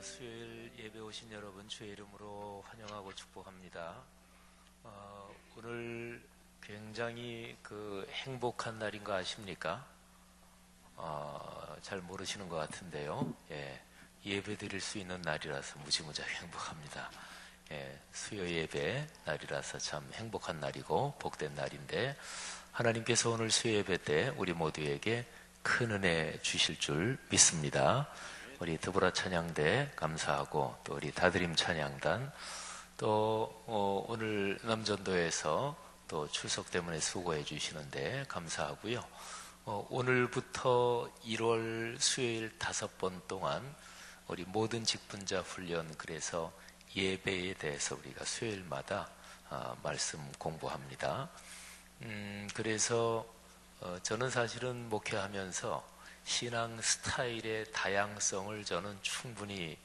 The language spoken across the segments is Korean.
수요일 예배 오신 여러분 주의 이름으로 환영하고 축복합니다. 오늘 굉장히 행복한 날인 거 아십니까? 잘 모르시는 것 같은데요. 예배 드릴 수 있는 날이라서 무지무지하게 행복합니다. 수요 예배 날이라서 참 행복한 날이고 복된 날인데, 하나님께서 오늘 수요 예배 때 우리 모두에게 큰 은혜 주실 줄 믿습니다. 우리 드보라 찬양대 감사하고, 또 우리 다드림 찬양단, 또 오늘 남전도에서 또 출석 때문에 수고해 주시는데 감사하고요. 오늘부터 1월 수요일 5번 동안 우리 모든 직분자 훈련, 그래서 예배에 대해서 우리가 수요일마다 말씀 공부합니다. 그래서 저는 사실은 목회하면서 신앙 스타일의 다양성을 저는 충분히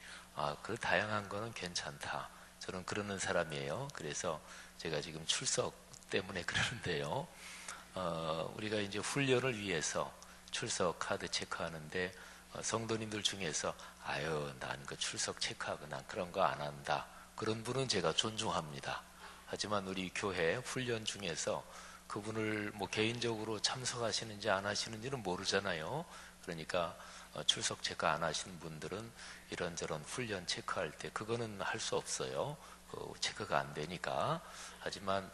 그 다양한 거는 괜찮다, 저는 그러는 사람이에요. 그래서 제가 지금 출석 때문에 그러는데요. 우리가 이제 훈련을 위해서 출석 카드 체크하는데, 성도님들 중에서 난 그 출석 체크하고 난 그런 거 안 한다, 그런 분은 제가 존중합니다. 하지만 우리 교회 훈련 중에서 그분을 개인적으로 참석하시는지 안 하시는지는 모르잖아요. 그러니까 출석 체크 안 하시는 분들은 이런저런 훈련 체크할 때 그거는 할 수 없어요. 체크가 안 되니까. 하지만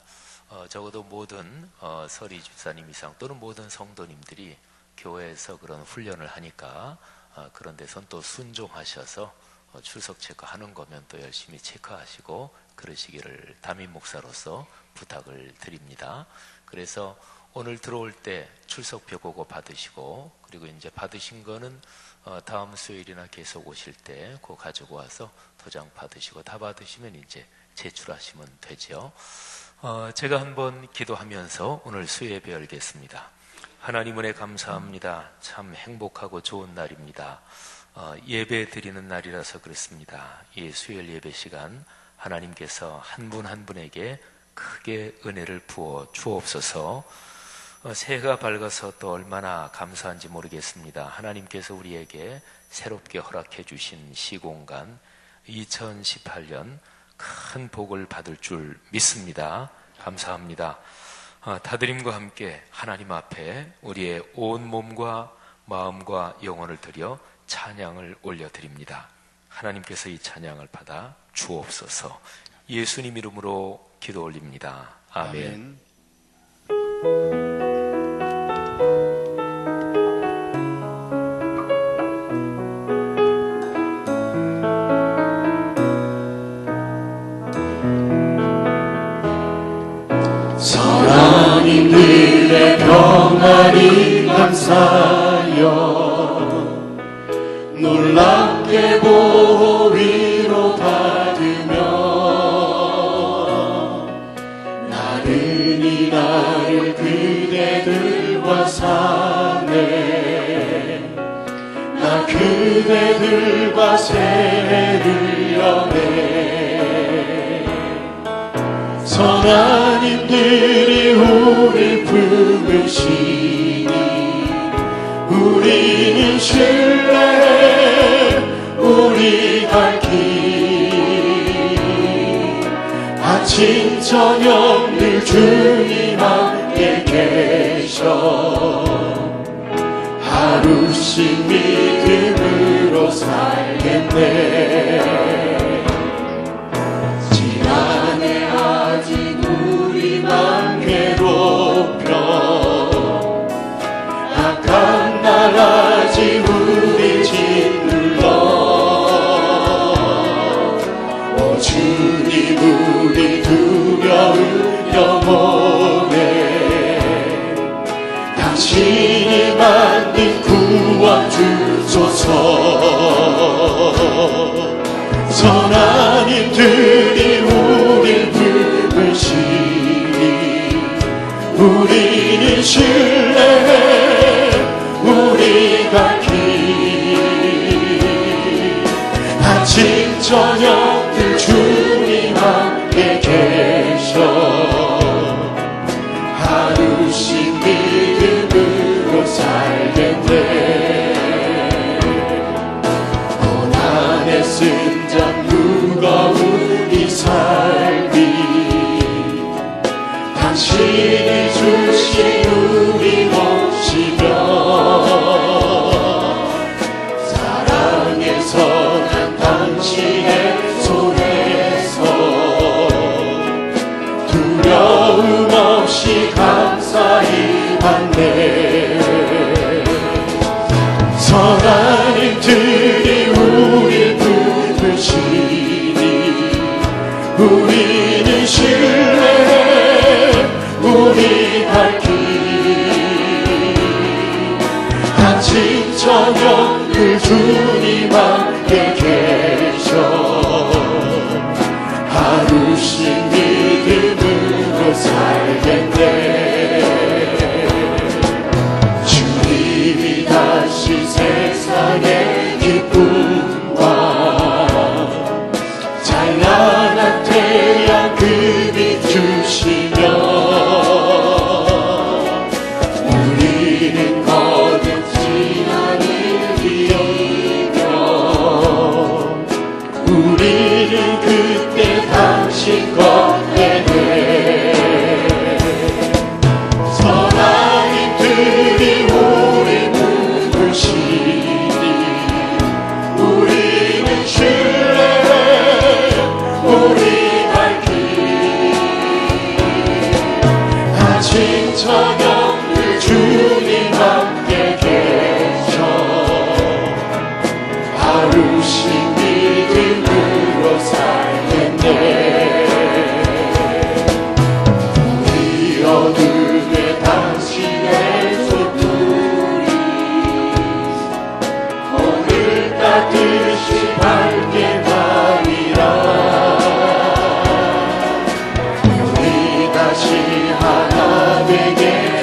적어도 모든 서리 집사님 이상 또는 모든 성도님들이 교회에서 그런 훈련을 하니까 그런 데선 또 순종하셔서 출석 체크하는 거면 또 열심히 체크하시고 그러시기를 담임 목사로서 부탁을 드립니다. 그래서 오늘 들어올 때 출석표 그거 받으시고, 그리고 이제 받으신 거는 다음 수요일이나 계속 오실 때 그거 가지고 와서 도장 받으시고, 다 받으시면 이제 제출하시면 되죠. 제가 한번 기도하면서 오늘 수요 예배 열겠습니다. 하나님 은혜 감사합니다. 참 행복하고 좋은 날입니다. 예배 드리는 날이라서 그렇습니다. 이 수요일 예배 시간 하나님께서 한 분 한 분에게 크게 은혜를 부어 주옵소서. 새해가 밝아서 또 얼마나 감사한지 모르겠습니다. 하나님께서 우리에게 새롭게 허락해 주신 시공간 2018년 큰 복을 받을 줄 믿습니다. 감사합니다. 다드림과 함께 하나님 앞에 우리의 온 몸과 마음과 영혼을 드려 찬양을 올려드립니다. 하나님께서 이 찬양을 받아 주옵소서. 예수님 이름으로 기도 올립니다. 아멘. 하나님들의 평안이 감사여, 놀랍게 보호 위로 받으며, 나른히 나를 그대들과 사네, 나 그대들과 새해를 여네. 선하님들이 우리 품으시니 우리는 신뢰해 우리 갈 길, 아침 저녁 늘 주님 함께 계셔, 하루씩 믿음으로 살겠네. 괴롭혀 악한 나라지 우리 짓눌러, 오 주님 우리 두려운 영혼에 당신이 만든 구원 주소서. 선하님들이 우릴 부르시니 우리는 신뢰해 우리 갈 길, 아침 저녁 늘 주님 함께 계셔, 하루씩 믿음으로 살겠네. 고난의 승전 무거운 이 삶이 당신이 주신 우리 몫이며 사랑에서 난 당신의 손에서 두려움 없이 감사히 받네. 선하님들이 우릴 부르시니 우리는 신뢰해 우리 갈 길 아침 저녁 그 주님 함께 계셔 하루씩 믿음으로 살겠네. 주님이 다시 세상의 기쁨과 찬란한 태양 그 빛 주시며 우리는 거듭지 않으리며 우리는 그때 당신 것에 돼 선하님들이 우리 부르시니 우리는 신뢰해 우리 갈 길 아침 저녁 그 주님 함께 계셔 하루씩 믿음으로 살겠네. 우리 어둠에 당신의 소불이 오늘 따뜻이 밝게 나리라. 우리 다시 하나 되게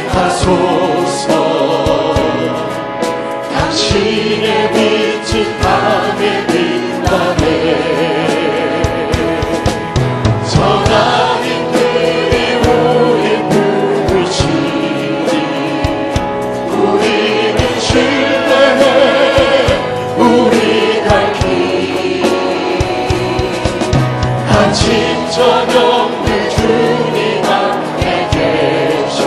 하소서. 당신의 빛은 밤에 빛나네. 선하님들이 우리 부르시니 우리는 신뢰해 우리 갈 길 아침 저녁 그 주님 함께 계셔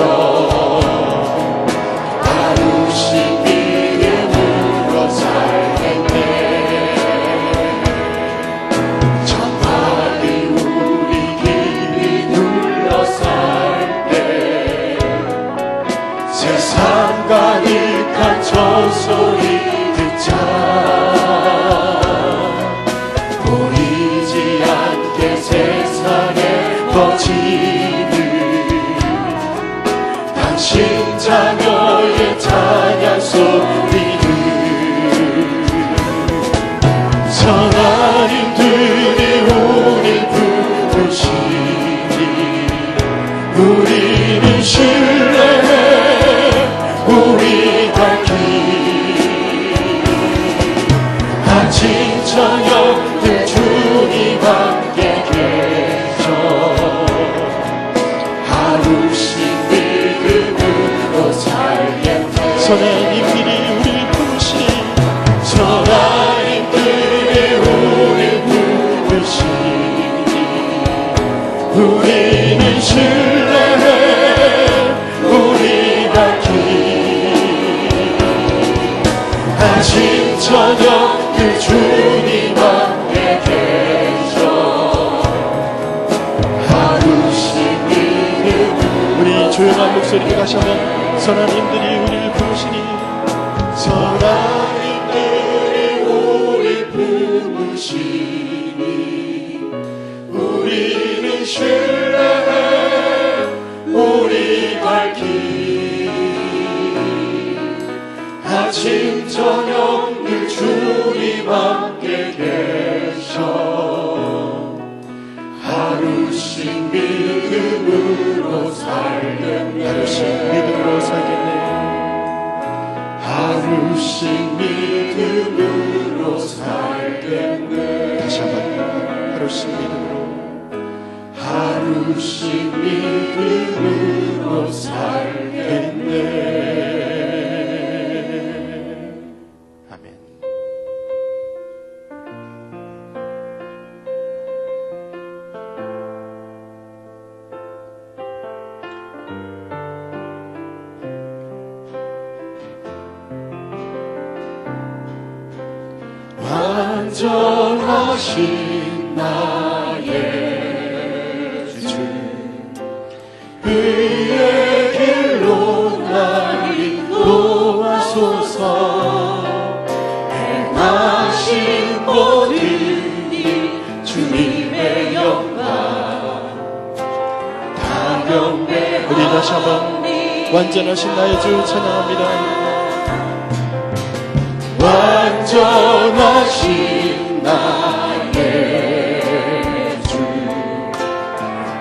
하루씩 믿음으로 살겠네. 세상 가득한 저 소리 듣자 보이지 않게 세상에 퍼지는 당신 자녀의 찬양 소리를 선하님들이 우리 부르시니 우리는 신뢰해 우리 갈 길 아침 저녁 그 주님 함께 계셔 하루씩 믿음으로 살겠네. 선하님들이 우리 부르시니 선하님들이 우리 부르시니 우리는 신뢰해 우리 갈 길 아침 저녁 그 주님 함께 계셔 하루씩 믿음. 우리 조용한 목소리로 다시 한번 선하님들이 우리를 부르시니 선하님들이 우리 부르시니 우리는 신뢰해 우리 갈 길 아침 저녁 늘 주님 함께 계셔 하루씩 믿음으로 살겠네. 하루씩 믿음으로 살겠네. 하루씩 믿음으로 살겠네. 다시 한번 하루씩 믿음으로 하루씩 믿음으로 살겠네. 아멘. 완전하신 나의 주 의의 길로 날 인도하소서. 행하신 모든 일 주님의 영광 다 경배. 우리 다시 한번 완전하신 나의 주 찬양합니다. 완전하신 나의 주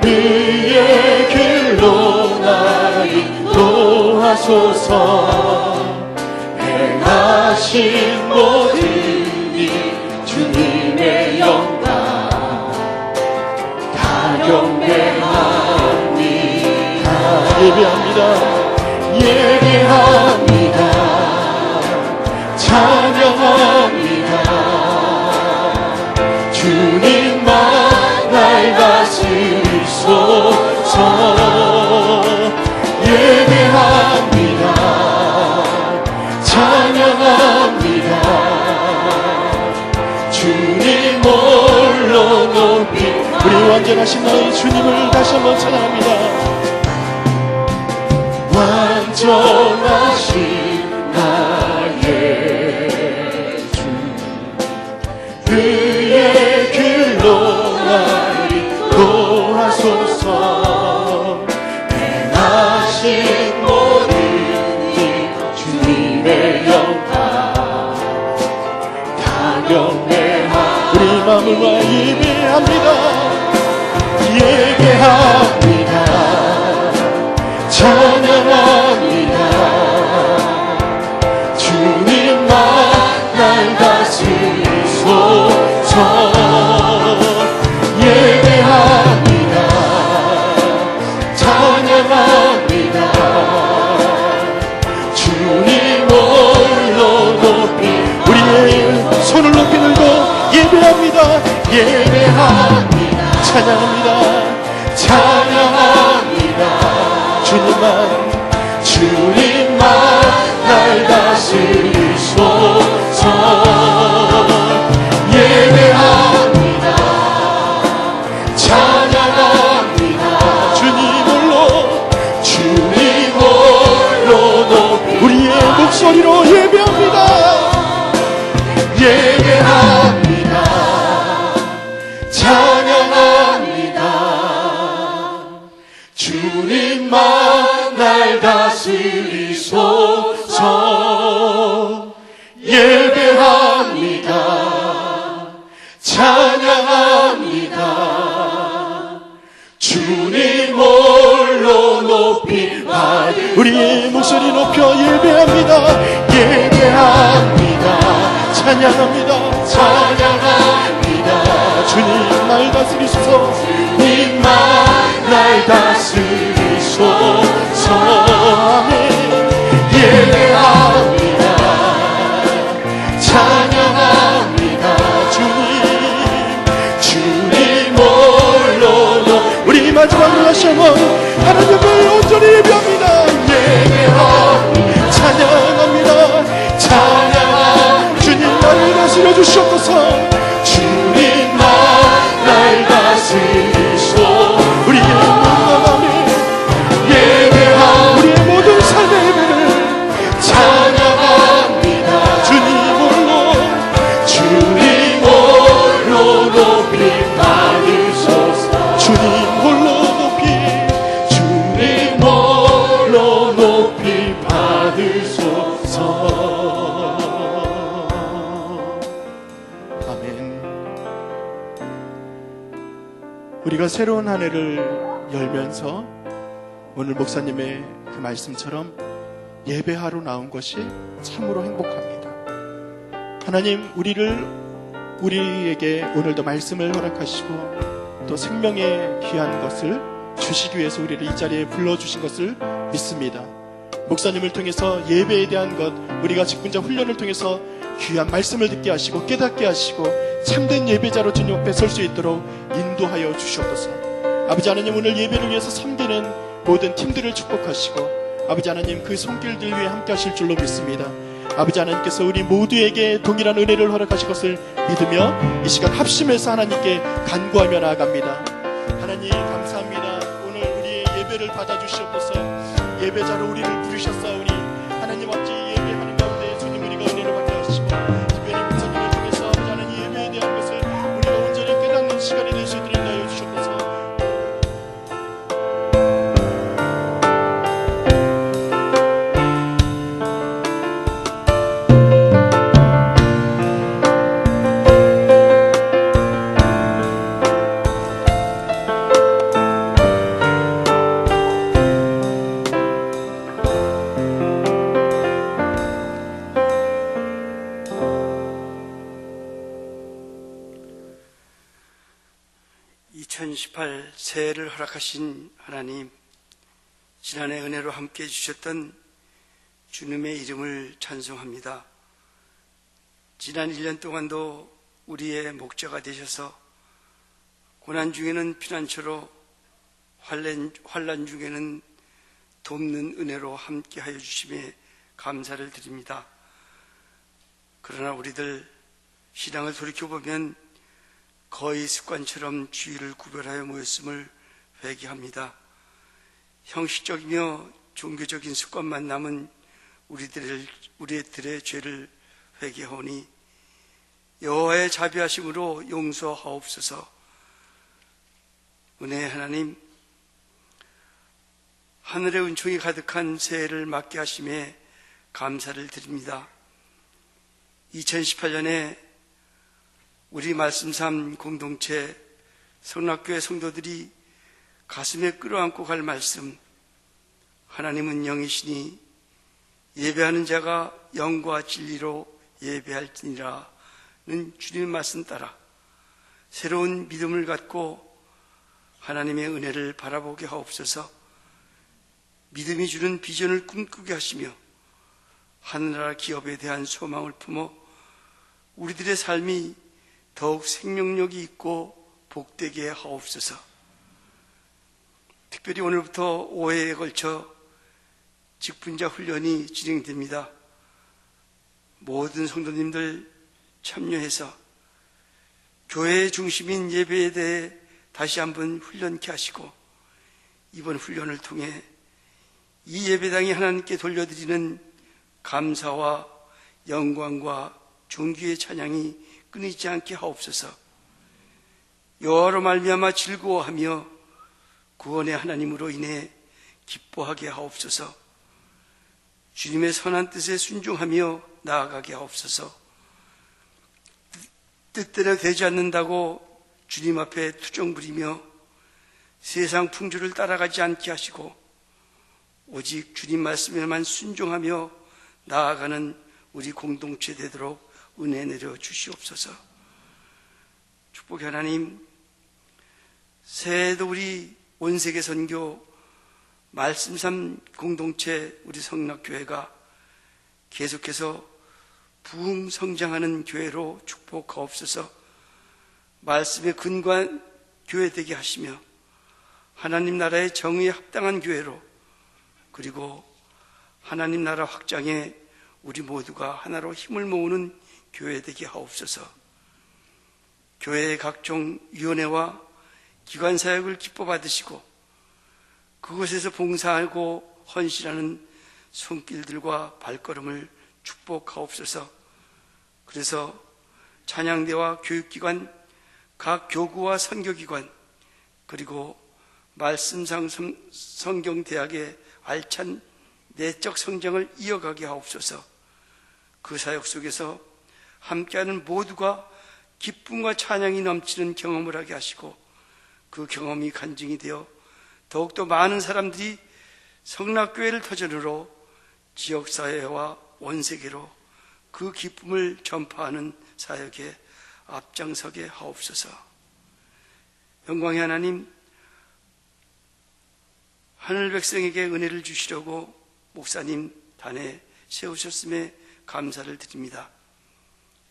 의의 길로 날 인도하소서. 행하신 모든 일 주님의 영광 다 경배합니다. 예배합니다. 예배합니다. 찬양합니다. 주님만 날 다스리소서. 예배합니다. 찬양합니다. 주님 홀로 높이. 우리 완전하신 나의 주님을 다시 한번 찬양합니다. 완전하신 나의 주 그의 길로 날 인도하소서. 행하신 모든 일 주님의 영광 다 경배하. 우리 마음과 예배합니다. 예배합니다. 찬양합니다. 주님만 날 다스리소서. 예배합니다. 찬양합니다. 주님 홀로 높이. 우리의 손을 높이 들고 예배합니다. 예배합니다. 찬양합니다. 찬양합니다. 주님만 날 다스리소서. 예배합니다. 찬양합니다. 주님 홀로 높이. 우리의 목소리로 예배합니다. 예배합니다. 찬양합니다. 주님만 날 다스리소서. 예배합니다. 찬양합니다. 주님 홀로 높이 받으. 우리의 목소리 높여 예배합니다. 예배합니다. 찬양합니다. 찬양합니다. 주님 날 다스리소서. 주님만 날 다스리소서. 예배합니다. 찬양합니다. 주님 홀로. 우리 마지막으로 다시 한번 하나님을 온전히 예배합니다. 예배합니다. 찬양합니다. 찬양합니다. 주님 나를 다스려 주시옵소서. 주님만 날 다스리소. 우리의 마음이 예배합니다. 우리의 모든 삶의 예배를 찬양합니다. 주님 홀로 높이 받으소서. 주님 홀로 높이 받으소서. 아멘. 우리가 새로운 한 해를 열면서 오늘 목사님의 그 말씀처럼 예배하러 나온 것이 참으로 행복합니다. 하나님 우리에게 오늘도 말씀을 허락하시고 또 생명의 귀한 것을 주시기 위해서 우리를 이 자리에 불러주신 것을 믿습니다. 목사님을 통해서 예배에 대한 것, 우리가 직분자 훈련을 통해서 귀한 말씀을 듣게 하시고 깨닫게 하시고 참된 예배자로 주님 앞에 설 수 있도록 인도하여 주시옵소서. 아버지 하나님, 오늘 예배를 위해서 섬기는 모든 팀들을 축복하시고 아버지 하나님 그 손길들 위에 함께 하실 줄로 믿습니다. 아버지 하나님께서 우리 모두에게 동일한 은혜를 허락하신 것을 믿으며 이 시간 합심해서 하나님께 간구하며 나아갑니다. 하나님 감사합니다. 오늘 우리의 예배를 받아주시옵소서. 예배자로 우리를 부르셨사오니 하나님 아버지 예배하는 가운데 주님 우리가 은혜를 받게 하시고 특별히 목사님을 통해서 하나님 예배에 대한 것을 우리가 온전히 깨닫는 시간이 될 수 있도록 하여 주시옵소서. 새해를 허락하신 하나님, 지난해 은혜로 함께 해주셨던 주님의 이름을 찬송합니다. 지난 1년 동안도 우리의 목자가 되셔서 고난 중에는 피난처로, 환난 중에는 돕는 은혜로 함께하여 주심에 감사를 드립니다. 그러나 우리들 신앙을 돌이켜보면 거의 습관처럼 주일을 구별하여 모였음을 회개합니다. 형식적이며 종교적인 습관만 남은 우리들의 죄를 회개하오니 여호와의 자비하심으로 용서하옵소서. 은혜의 하나님, 하늘의 은총이 가득한 새해를 맞게 하심에 감사를 드립니다. 2018년에 우리 말씀삼 공동체 성락교회 성도들이 가슴에 끌어안고 갈 말씀, 하나님은 영이시니 예배하는 자가 영과 진리로 예배할지니라는 주님의 말씀 따라 새로운 믿음을 갖고 하나님의 은혜를 바라보게 하옵소서. 믿음이 주는 비전을 꿈꾸게 하시며 하늘나라 기업에 대한 소망을 품어 우리들의 삶이 더욱 생명력이 있고 복되게 하옵소서. 특별히 오늘부터 5회에 걸쳐 직분자 훈련이 진행됩니다. 모든 성도님들 참여해서 교회의 중심인 예배에 대해 다시 한번 훈련케 하시고 이번 훈련을 통해 이 예배당이 하나님께 돌려드리는 감사와 영광과 존귀의 찬양이 끊이지 않게 하옵소서. 여호와로 말미암아 즐거워하며 구원의 하나님으로 인해 기뻐하게 하옵소서. 주님의 선한 뜻에 순종하며 나아가게 하옵소서. 뜻대로 되지 않는다고 주님 앞에 투정 부리며 세상 풍조를 따라가지 않게 하시고 오직 주님 말씀에만 순종하며 나아가는 우리 공동체 되도록 은혜 내려 주시옵소서. 축복의 하나님, 새해에도 우리 온세계 선교 말씀삼 공동체 우리 성락교회가 계속해서 부흥 성장하는 교회로 축복하옵소서. 말씀의 근거한 교회 되게 하시며 하나님 나라의 정의에 합당한 교회로, 그리고 하나님 나라 확장에 우리 모두가 하나로 힘을 모으는 교회 되게 하옵소서. 교회의 각종 위원회와 기관 사역을 기뻐 받으시고 그곳에서 봉사하고 헌신하는 손길들과 발걸음을 축복하옵소서. 그래서 찬양대와 교육기관, 각 교구와 선교기관, 그리고 말씀상 성경대학의 알찬 내적 성장을 이어가게 하옵소서. 그 사역 속에서 함께하는 모두가 기쁨과 찬양이 넘치는 경험을 하게 하시고 그 경험이 간증이 되어 더욱더 많은 사람들이 성락교회를 터전으로 지역사회와 원세계로 그 기쁨을 전파하는 사역에 앞장서게 하옵소서. 영광의 하나님, 하늘 백성에게 은혜를 주시려고 목사님 단에 세우셨음에 감사를 드립니다.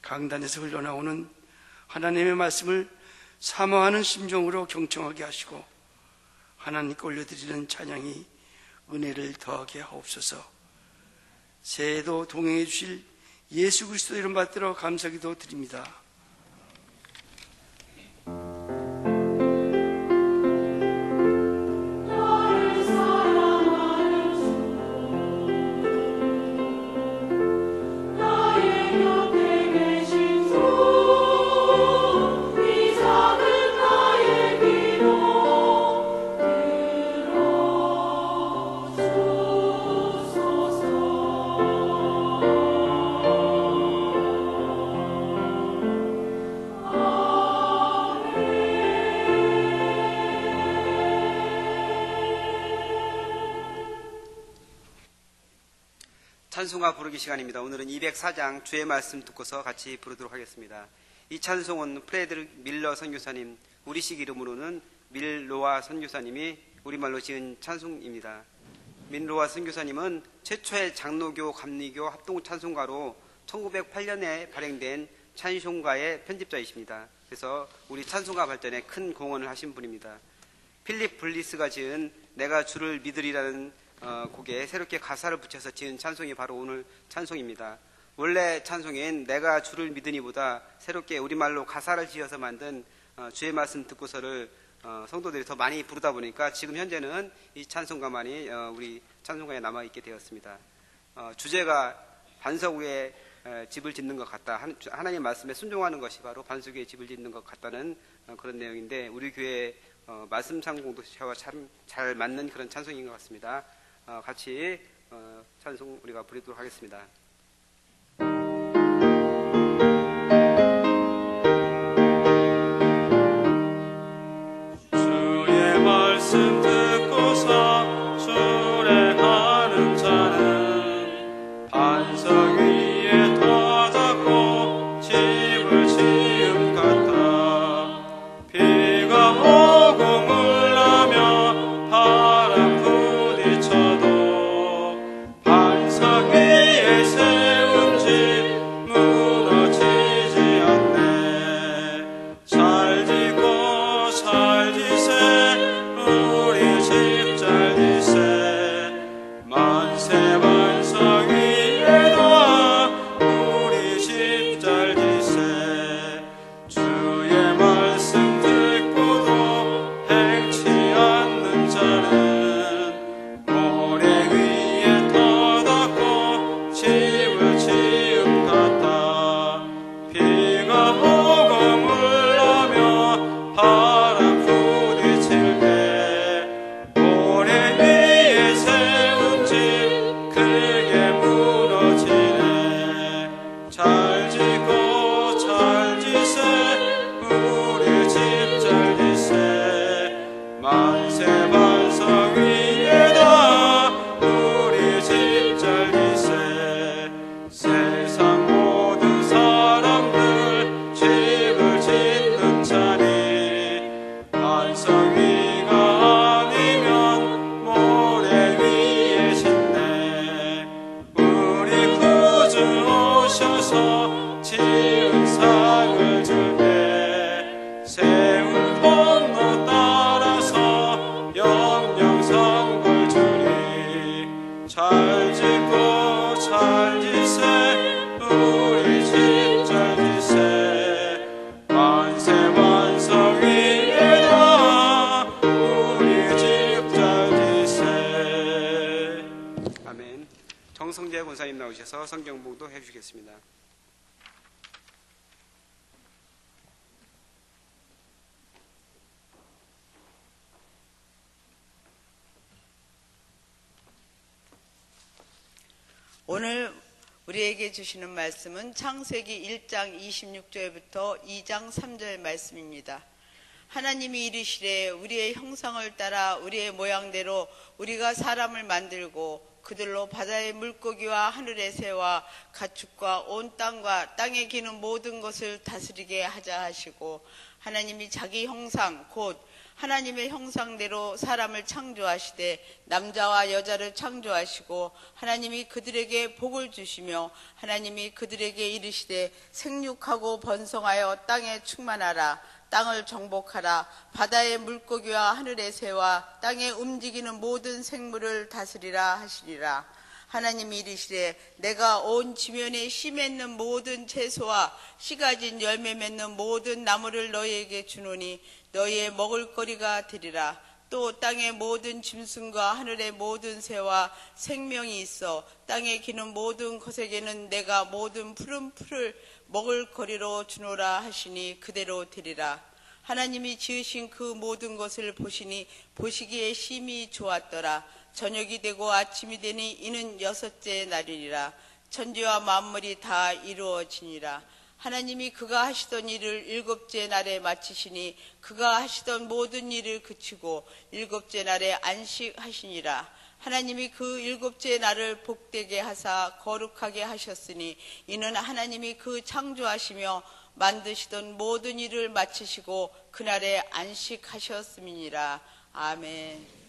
강단에서 흘러나오는 하나님의 말씀을 사모하는 심정으로 경청하게 하시고 하나님께 올려드리는 찬양이 은혜를 더하게 하옵소서. 새해에도 동행해 주실 예수 그리스도 이름 받들어 감사기도 드립니다. 찬송가 부르기 시간입니다. 오늘은 204장 주의 말씀 듣고서 같이 부르도록 하겠습니다. 이 찬송은 프레드릭 밀러 선교사님, 우리식 이름으로는 밀로아 선교사님이 우리말로 지은 찬송입니다. 밀로아 선교사님은 최초의 장로교 감리교 합동 찬송가로 1908년에 발행된 찬송가의 편집자이십니다. 그래서 우리 찬송가 발전에 큰 공헌을 하신 분입니다. 필립 블리스가 지은 내가 주를 믿으리라는 곡에 새롭게 가사를 붙여서 지은 찬송이 바로 오늘 찬송입니다. 원래 찬송인 내가 주를 믿으니보다 새롭게 우리말로 가사를 지어서 만든 주의 말씀 듣고서를 성도들이 더 많이 부르다 보니까 지금 현재는 이 찬송가만이 우리 찬송가에 남아있게 되었습니다. 주제가 반석 위에 집을 짓는 것 같다. 하나님 말씀에 순종하는 것이 바로 반석 위에 집을 짓는 것 같다는 그런 내용인데 우리 교회 말씀상 공동체와 참 잘 맞는 그런 찬송인 것 같습니다. 같이 찬송 우리가 부르도록 하겠습니다. 주의 말씀 듣고서 순례하는 자는 반석 위에 터잡고 집을 지음 같다. 비가 오고 물 나며 바람 부딪혀도 반석 위에 세운 집 무너지지 않네. 잘 짓고 잘 지세 우리 집 잘 지세 만세 반석 위에 놓아 우리 집 잘 지세 주의 말씀 듣고도 행치 않는 자는 모래 위에 터닫고 집을 지음 같다. 비가 오고 물 나며 바람 부딪힐 때 모래 위에 세운 집 크게 무너지네. 잘 짓고 잘 지세 우리 집 잘 지세 만세 반석 위에다 우리 집 잘 지세 세상 모든 사람들 집을 짓는 자리 반석 위가 아니면 모래 위에 짓네. 우리 구주 오셔서 지은 상을 줄때 세운 번호 따라서 영영 상을 주리. 잘 짓고 잘 지세 우리 집 잘 지세 만세 반석 위에다 우리 집 잘 지세. 아멘. 정성재 권사님 나오셔서 성경 봉독 해주시겠습니다. 오늘 우리에게 주시는 말씀은 창세기 1장 26절부터 2장 3절 말씀입니다. 하나님이 이르시되 우리의 형상을 따라 우리의 모양대로 우리가 사람을 만들고 그들로 바다의 물고기와 하늘의 새와 가축과 온 땅과 땅에 기는 모든 것을 다스리게 하자 하시고 하나님이 자기 형상 곧 하나님의 형상대로 사람을 창조하시되 남자와 여자를 창조하시고 하나님이 그들에게 복을 주시며 하나님이 그들에게 이르시되 생육하고 번성하여 땅에 충만하라. 땅을 정복하라. 바다의 물고기와 하늘의 새와 땅에 움직이는 모든 생물을 다스리라 하시리라. 하나님이 이르시되 내가 온 지면에 씨 맺는 모든 채소와 씨 가진 열매 맺는 모든 나무를 너희에게 주노니 너희의 먹을거리가 되리라. 또 땅의 모든 짐승과 하늘의 모든 새와 생명이 있어 땅에 기는 모든 것에게는 내가 모든 푸른 풀을 먹을 거리로 주노라 하시니 그대로 되리라. 하나님이 지으신 그 모든 것을 보시니 보시기에 심히 좋았더라. 저녁이 되고 아침이 되니 이는 여섯째 날이니라. 천지와 만물이 다 이루어지니라. 하나님이 그가 하시던 일을 일곱째 날에 마치시니 그가 하시던 모든 일을 그치고 일곱째 날에 안식하시니라. 하나님이 그 일곱째 날을 복되게 하사 거룩하게 하셨으니 이는 하나님이 그 창조하시며 만드시던 모든 일을 마치시고 그날에 안식하셨음이니라. 아멘.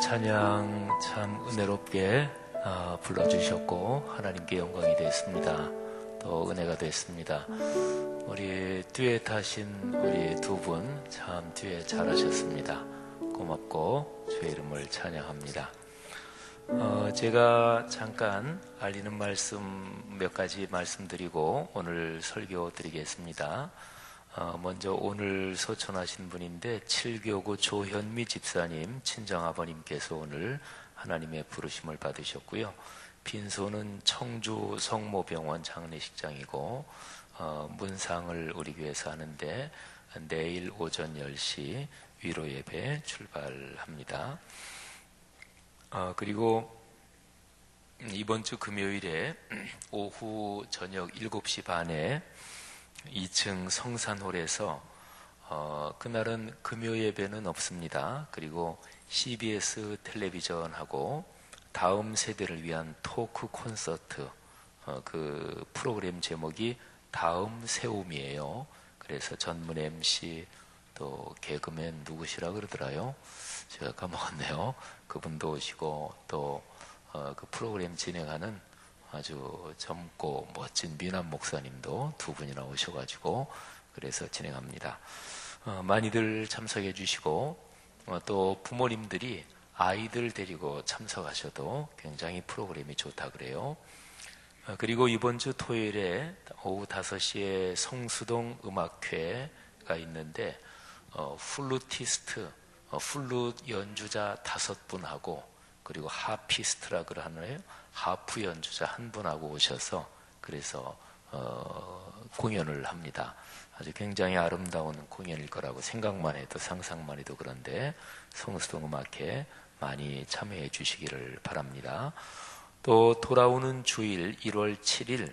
찬양 참 은혜롭게 불러주셨고 하나님께 영광이 됐습니다. 또 은혜가 됐습니다. 우리 듀엣 하신 우리 두 분 참 듀엣 잘하셨습니다. 고맙고 주의 이름을 찬양합니다. 제가 잠깐 알리는 말씀 몇 가지 말씀드리고 오늘 설교 드리겠습니다. 먼저 오늘 소천하신 분인데 7교구 조현미 집사님 친정아버님께서 오늘 하나님의 부르심을 받으셨고요. 빈소는 청주 성모병원 장례식장이고 문상을 우리 교회에서 하는데 내일 오전 10시 위로 예배 출발합니다. 그리고 이번 주 금요일에 오후 저녁 7시 반에 2층 성산홀에서 그날은 금요 예배는 없습니다. 그리고 CBS 텔레비전하고 다음 세대를 위한 토크 콘서트, 그 프로그램 제목이 다음 세움이에요. 그래서 전문 MC 또 개그맨 누구시라 그러더라요? 제가 까먹었네요. 그분도 오시고 또 그 프로그램 진행하는 아주 젊고 멋진 미남 목사님도 두 분이나 오셔가지고 그래서 진행합니다. 많이들 참석해 주시고 또 부모님들이 아이들 데리고 참석하셔도 굉장히 프로그램이 좋다 그래요. 그리고 이번 주 토요일에 오후 5시에 성수동 음악회가 있는데 플루티스트, 플룻 연주자 5분하고 그리고 하피스트라 그러나요? 하프 연주자 1분하고 오셔서 그래서 공연을 합니다. 아주 굉장히 아름다운 공연일 거라고 생각만 해도 상상만 해도 그런데 성수동 음악회 많이 참여해 주시기를 바랍니다. 또 돌아오는 주일 1월 7일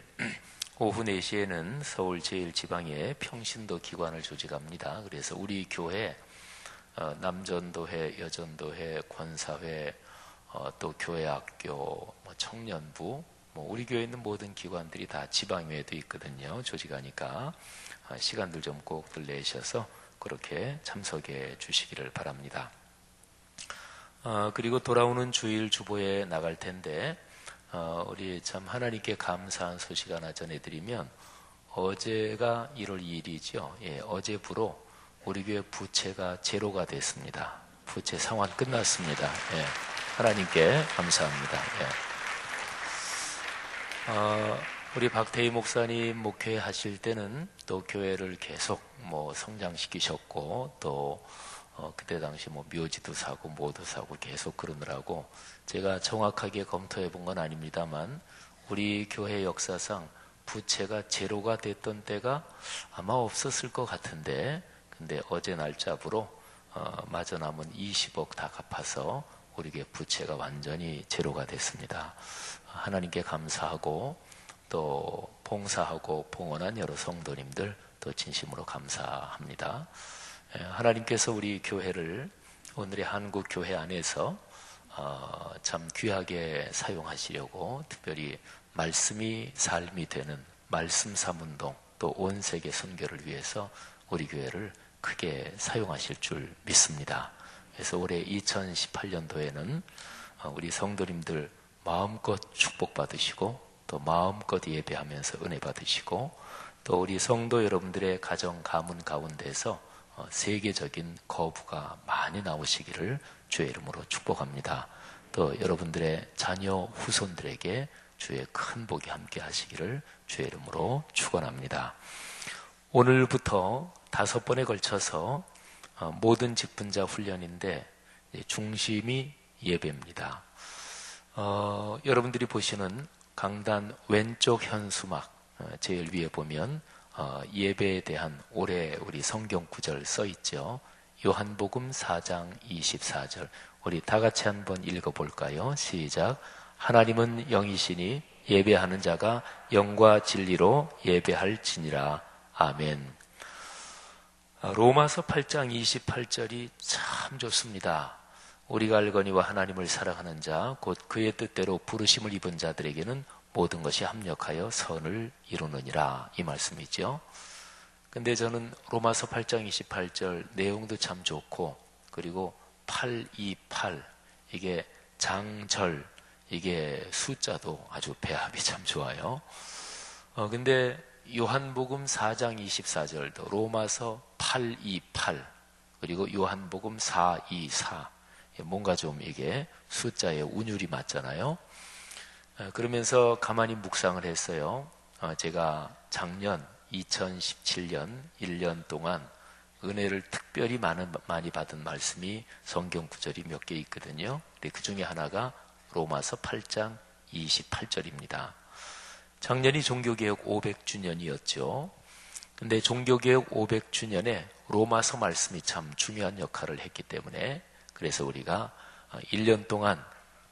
오후 4시에는 서울 제1지방에 평신도 기관을 조직합니다. 그래서 우리 교회 남전도회, 여전도회, 권사회, 또 교회학교, 청년부, 우리 교회에 있는 모든 기관들이 다 지방회도 있거든요. 조직하니까 시간들 좀 꼭들 내셔서 그렇게 참석해 주시기를 바랍니다. 그리고 돌아오는 주일 주보에 나갈 텐데 우리 참 하나님께 감사한 소식 하나 전해드리면 어제가 1월 2일이죠. 예, 어제부로 우리 교회 부채가 제로가 됐습니다. 부채 상환 끝났습니다. 예, 하나님께 감사합니다. 예. 우리 박태희 목사님 목회 하실 때는 또 교회를 계속 성장시키셨고 또 그때 당시 묘지도 사고 뭐도 사고 계속 그러느라고 제가 정확하게 검토해 본 건 아닙니다만 우리 교회 역사상 부채가 제로가 됐던 때가 아마 없었을 것 같은데 근데 어제 날짜부로 마저 남은 20억 다 갚아서 우리 교회 부채가 완전히 제로가 됐습니다. 하나님께 감사하고 또 봉사하고 봉헌한 여러 성도님들 또 진심으로 감사합니다. 하나님께서 우리 교회를 오늘의 한국 교회 안에서 참 귀하게 사용하시려고 특별히 말씀이 삶이 되는 말씀 삼운동 또 온 세계 선교를 위해서 우리 교회를 크게 사용하실 줄 믿습니다. 그래서 올해 2018년도에는 우리 성도님들 마음껏 축복받으시고 또 마음껏 예배하면서 은혜 받으시고 또 우리 성도 여러분들의 가정 가문 가운데서 세계적인 거부가 많이 나오시기를 주의 이름으로 축복합니다. 또 여러분들의 자녀 후손들에게 주의 큰 복이 함께 하시기를 주의 이름으로 축원합니다. 오늘부터 5번에 걸쳐서 모든 직분자 훈련인데 중심이 예배입니다. 여러분들이 보시는 강단 왼쪽 현수막 제일 위에 보면 예배에 대한 올해 우리 성경 구절 써 있죠. 요한복음 4장 24절 우리 다 같이 한번 읽어볼까요? 시작. 하나님은 영이시니 예배하는 자가 영과 진리로 예배할지니라. 아멘. 로마서 8장 28절이 참 좋습니다. 우리가 알거니와 하나님을 사랑하는 자 곧 그의 뜻대로 부르심을 입은 자들에게는 모든 것이 합력하여 선을 이루느니라. 이 말씀이죠. 근데 저는 로마서 8장 28절 내용도 참 좋고 그리고 828 이게 장절, 이게 숫자도 아주 배합이 참 좋아요. 근데 요한복음 4장 24절도 로마서 828 그리고 요한복음 424 뭔가 좀 이게 숫자의 운율이 맞잖아요. 그러면서 가만히 묵상을 했어요. 제가 작년 2017년 1년 동안 은혜를 특별히 많이 받은 말씀이 성경 구절이 몇 개 있거든요. 그 중에 하나가 로마서 8장 28절입니다. 작년이 종교개혁 500주년이었죠. 근데 종교개혁 500주년에 로마서 말씀이 참 중요한 역할을 했기 때문에 그래서 우리가 1년 동안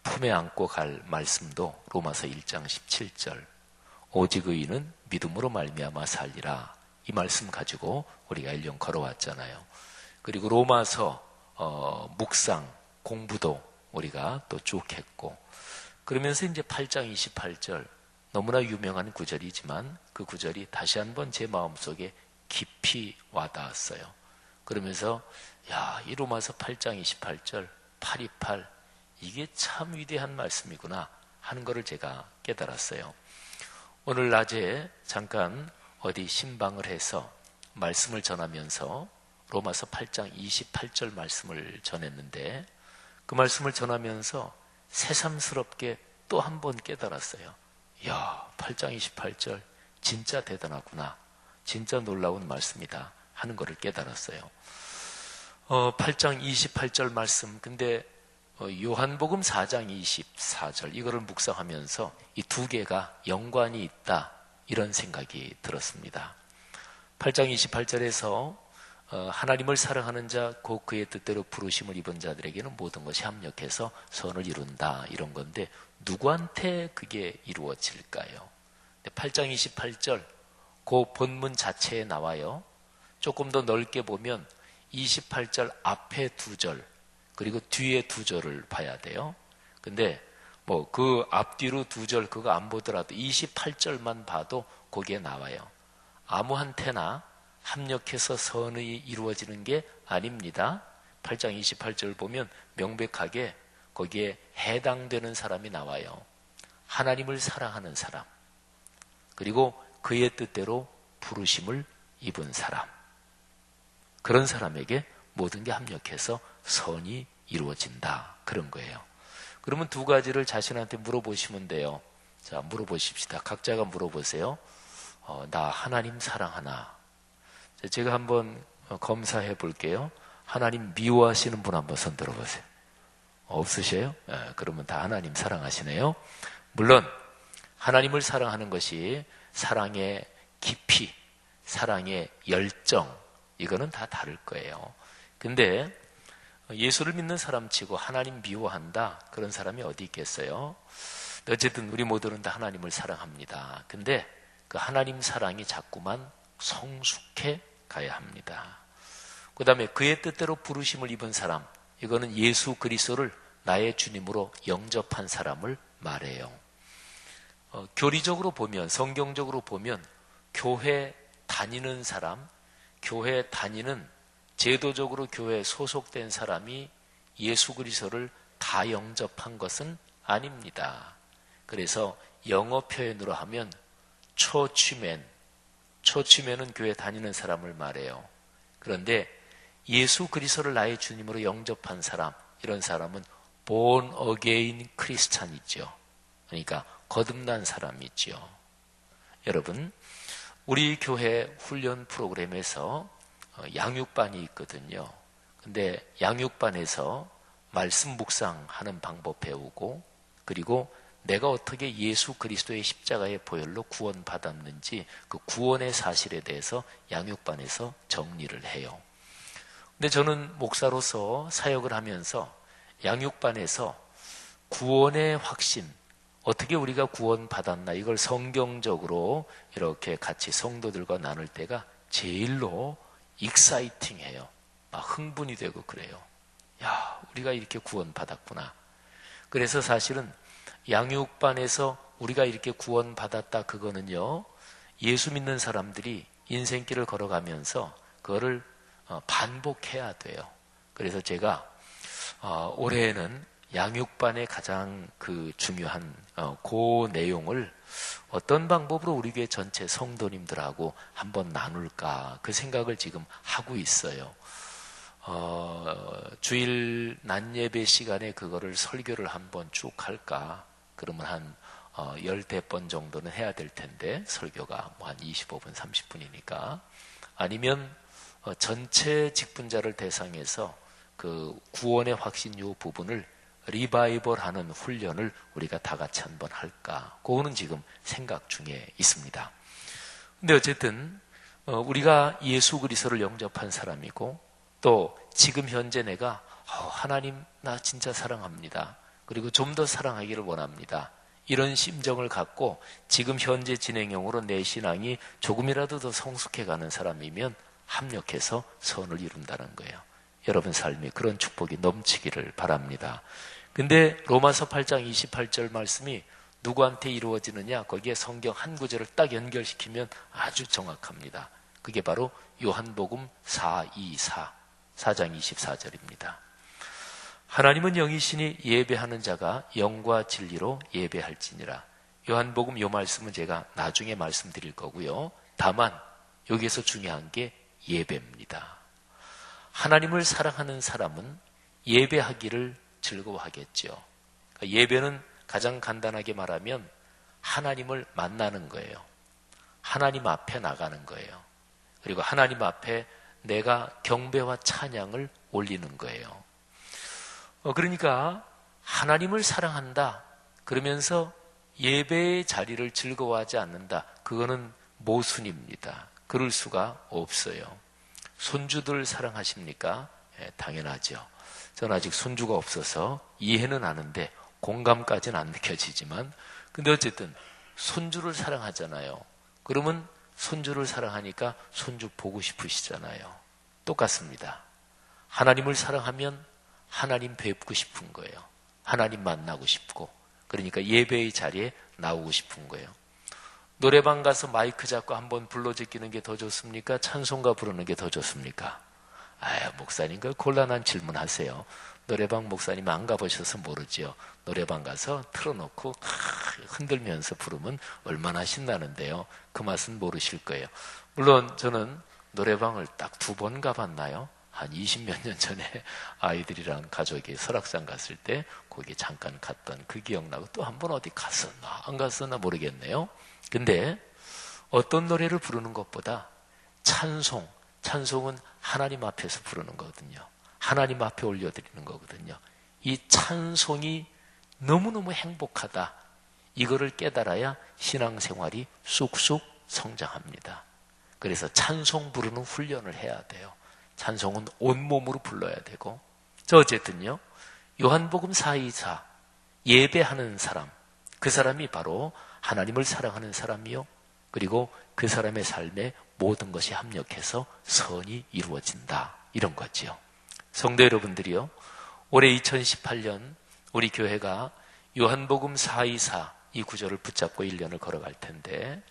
품에 안고 갈 말씀도 로마서 1장 17절 오직 의인은 믿음으로 말미암아 살리라 이 말씀 가지고 우리가 1년 걸어왔잖아요. 그리고 로마서 묵상 공부도 우리가 또 쭉 했고 그러면서 이제 8장 28절 너무나 유명한 구절이지만 그 구절이 다시 한번 제 마음속에 깊이 와닿았어요. 그러면서 이 로마서 8장 28절 828 이게 참 위대한 말씀이구나 하는 것을 제가 깨달았어요. 오늘 낮에 잠깐 어디 신방을 해서 말씀을 전하면서 로마서 8장 28절 말씀을 전했는데 그 말씀을 전하면서 새삼스럽게 또 한 번 깨달았어요. 8장 28절 진짜 대단하구나. 진짜 놀라운 말씀이다 하는 것을 깨달았어요. 8장 28절 말씀 근데 요한복음 4장 24절 이거를 묵상하면서 이 두 개가 연관이 있다 이런 생각이 들었습니다. 8장 28절에서 하나님을 사랑하는 자 곧 그의 뜻대로 부르심을 입은 자들에게는 모든 것이 합력해서 선을 이룬다 이런 건데 누구한테 그게 이루어질까요? 8장 28절 그 본문 자체에 나와요. 조금 더 넓게 보면 28절 앞에 두 절 그리고 뒤에 두 절을 봐야 돼요. 근데 뭐 그 앞뒤로 두 절 그거 안 보더라도 28절만 봐도 거기에 나와요. 아무한테나 합력해서 선이 이루어지는 게 아닙니다. 8장 28절 보면 명백하게 거기에 해당되는 사람이 나와요. 하나님을 사랑하는 사람 그리고 그의 뜻대로 부르심을 입은 사람 그런 사람에게 모든 게 합력해서 선이 이루어진다 그런 거예요. 그러면 두 가지를 자신한테 물어보시면 돼요. 자, 물어보십시다. 각자가 물어보세요. 나 하나님 사랑하나? 제가 한번 검사해 볼게요. 하나님 미워하시는 분 한번 손 들어보세요. 없으세요? 그러면 다 하나님 사랑하시네요. 물론 하나님을 사랑하는 것이 사랑의 깊이, 사랑의 열정 이거는 다 다를 거예요. 근데 예수를 믿는 사람치고 하나님 미워한다 그런 사람이 어디 있겠어요? 어쨌든 우리 모두는 다 하나님을 사랑합니다. 근데 그 하나님 사랑이 자꾸만 성숙해 가야 합니다. 그 다음에 그의 뜻대로 부르심을 입은 사람 이거는 예수 그리스도를 나의 주님으로 영접한 사람을 말해요. 교리적으로 보면 성경적으로 보면 교회 다니는 사람 교회 다니는 제도적으로 교회에 소속된 사람이 예수 그리스도를 다 영접한 것은 아닙니다. 그래서 영어 표현으로 하면 처취맨은 교회 다니는 사람을 말해요. 그런데 예수 그리스도를 나의 주님으로 영접한 사람 이런 사람은 born again 크리스찬이죠. 그러니까 거듭난 사람이죠. 여러분 우리 교회 훈련 프로그램에서 양육반이 있거든요. 근데 양육반에서 말씀 묵상하는 방법 배우고 그리고 내가 어떻게 예수 그리스도의 십자가의 보혈로 구원받았는지 그 구원의 사실에 대해서 양육반에서 정리를 해요. 근데 저는 목사로서 사역을 하면서 양육반에서 구원의 확신, 어떻게 우리가 구원받았나 이걸 성경적으로 이렇게 같이 성도들과 나눌 때가 제일로 익사이팅해요. 막 흥분이 되고 그래요. 우리가 이렇게 구원받았구나. 그래서 사실은 양육반에서 우리가 이렇게 구원받았다 그거는요 예수 믿는 사람들이 인생길을 걸어가면서 그거를 반복해야 돼요. 그래서 제가 올해에는 양육반의 가장 그 중요한 그 내용을 어떤 방법으로 우리 교회 전체 성도님들하고 한번 나눌까 그 생각을 지금 하고 있어요. 주일 낮 예배 시간에 그거를 설교를 한번 쭉 할까? 그러면 한 10번 정도는 해야 될 텐데 설교가 뭐 한 25분 30분이니까 아니면 전체 직분자를 대상해서 그 구원의 확신 요 부분을 리바이벌하는 훈련을 우리가 다 같이 한번 할까? 그거는 지금 생각 중에 있습니다. 근데 어쨌든 우리가 예수 그리스도를 영접한 사람이고 또 지금 현재 내가 하나님 나 진짜 사랑합니다. 그리고 좀 더 사랑하기를 원합니다. 이런 심정을 갖고 지금 현재 진행형으로 내 신앙이 조금이라도 더 성숙해가는 사람이면 합력해서 선을 이룬다는 거예요. 여러분 삶에 그런 축복이 넘치기를 바랍니다. 근데 로마서 8장 28절 말씀이 누구한테 이루어지느냐? 거기에 성경 한 구절을 딱 연결시키면 아주 정확합니다. 그게 바로 요한복음 4장 24절입니다. 하나님은 영이시니 예배하는 자가 영과 진리로 예배할지니라. 요한복음 요 말씀은 제가 나중에 말씀드릴 거고요. 다만 여기에서 중요한 게 예배입니다. 하나님을 사랑하는 사람은 예배하기를 즐거워하겠죠. 그러니까 예배는 가장 간단하게 말하면 하나님을 만나는 거예요. 하나님 앞에 나가는 거예요. 그리고 하나님 앞에 내가 경배와 찬양을 올리는 거예요. 그러니까 하나님을 사랑한다 그러면서 예배의 자리를 즐거워하지 않는다. 그거는 모순입니다. 그럴 수가 없어요. 손주들 사랑하십니까? 당연하죠. 저는 아직 손주가 없어서 이해는 하는데 공감까지는 안 느껴지지만 근데 어쨌든 손주를 사랑하잖아요. 그러면 손주를 사랑하니까 손주 보고 싶으시잖아요. 똑같습니다. 하나님을 사랑하면 하나님 뵙고 싶은 거예요. 하나님 만나고 싶고 그러니까 예배의 자리에 나오고 싶은 거예요. 노래방 가서 마이크 잡고 한번 불러 제끼는 게 더 좋습니까? 찬송가 부르는 게 더 좋습니까? 목사님 그 곤란한 질문 하세요. 노래방 목사님 안 가보셔서 모르죠. 노래방 가서 틀어놓고 흔들면서 부르면 얼마나 신나는데요. 그 맛은 모르실 거예요. 물론 저는 노래방을 딱 2번 가봤나요? 한 20몇 년 전에 아이들이랑 가족이 설악산 갔을 때 거기 잠깐 갔던 그 기억나고 또 한 번 어디 갔었나 안 갔었나 모르겠네요. 근데 어떤 노래를 부르는 것보다 찬송은 하나님 앞에서 부르는 거거든요. 하나님 앞에 올려드리는 거거든요. 이 찬송이 너무너무 행복하다. 이거를 깨달아야 신앙생활이 쑥쑥 성장합니다. 그래서 찬송 부르는 훈련을 해야 돼요. 찬송은 온몸으로 불러야 되고 어쨌든요. 요한복음 4:24 예배하는 사람 그 사람이 바로 하나님을 사랑하는 사람이요. 그리고 그 사람의 삶에 모든 것이 합력해서 선이 이루어진다. 이런 거지요. 성도 여러분들이요. 올해 2018년 우리 교회가 요한복음 4:24 이 구절을 붙잡고 1년을 걸어갈 텐데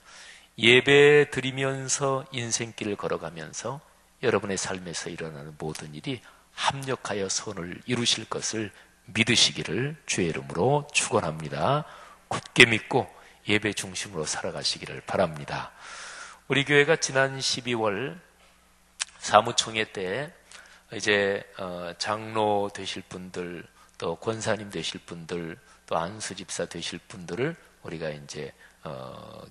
예배 드리면서 인생길을 걸어가면서 여러분의 삶에서 일어나는 모든 일이 합력하여 선을 이루실 것을 믿으시기를 주의 이름으로 축원합니다. 굳게 믿고 예배 중심으로 살아가시기를 바랍니다. 우리 교회가 지난 12월 사무총회 때 이제 장로 되실 분들 또 권사님 되실 분들 또 안수 집사 되실 분들을 우리가 이제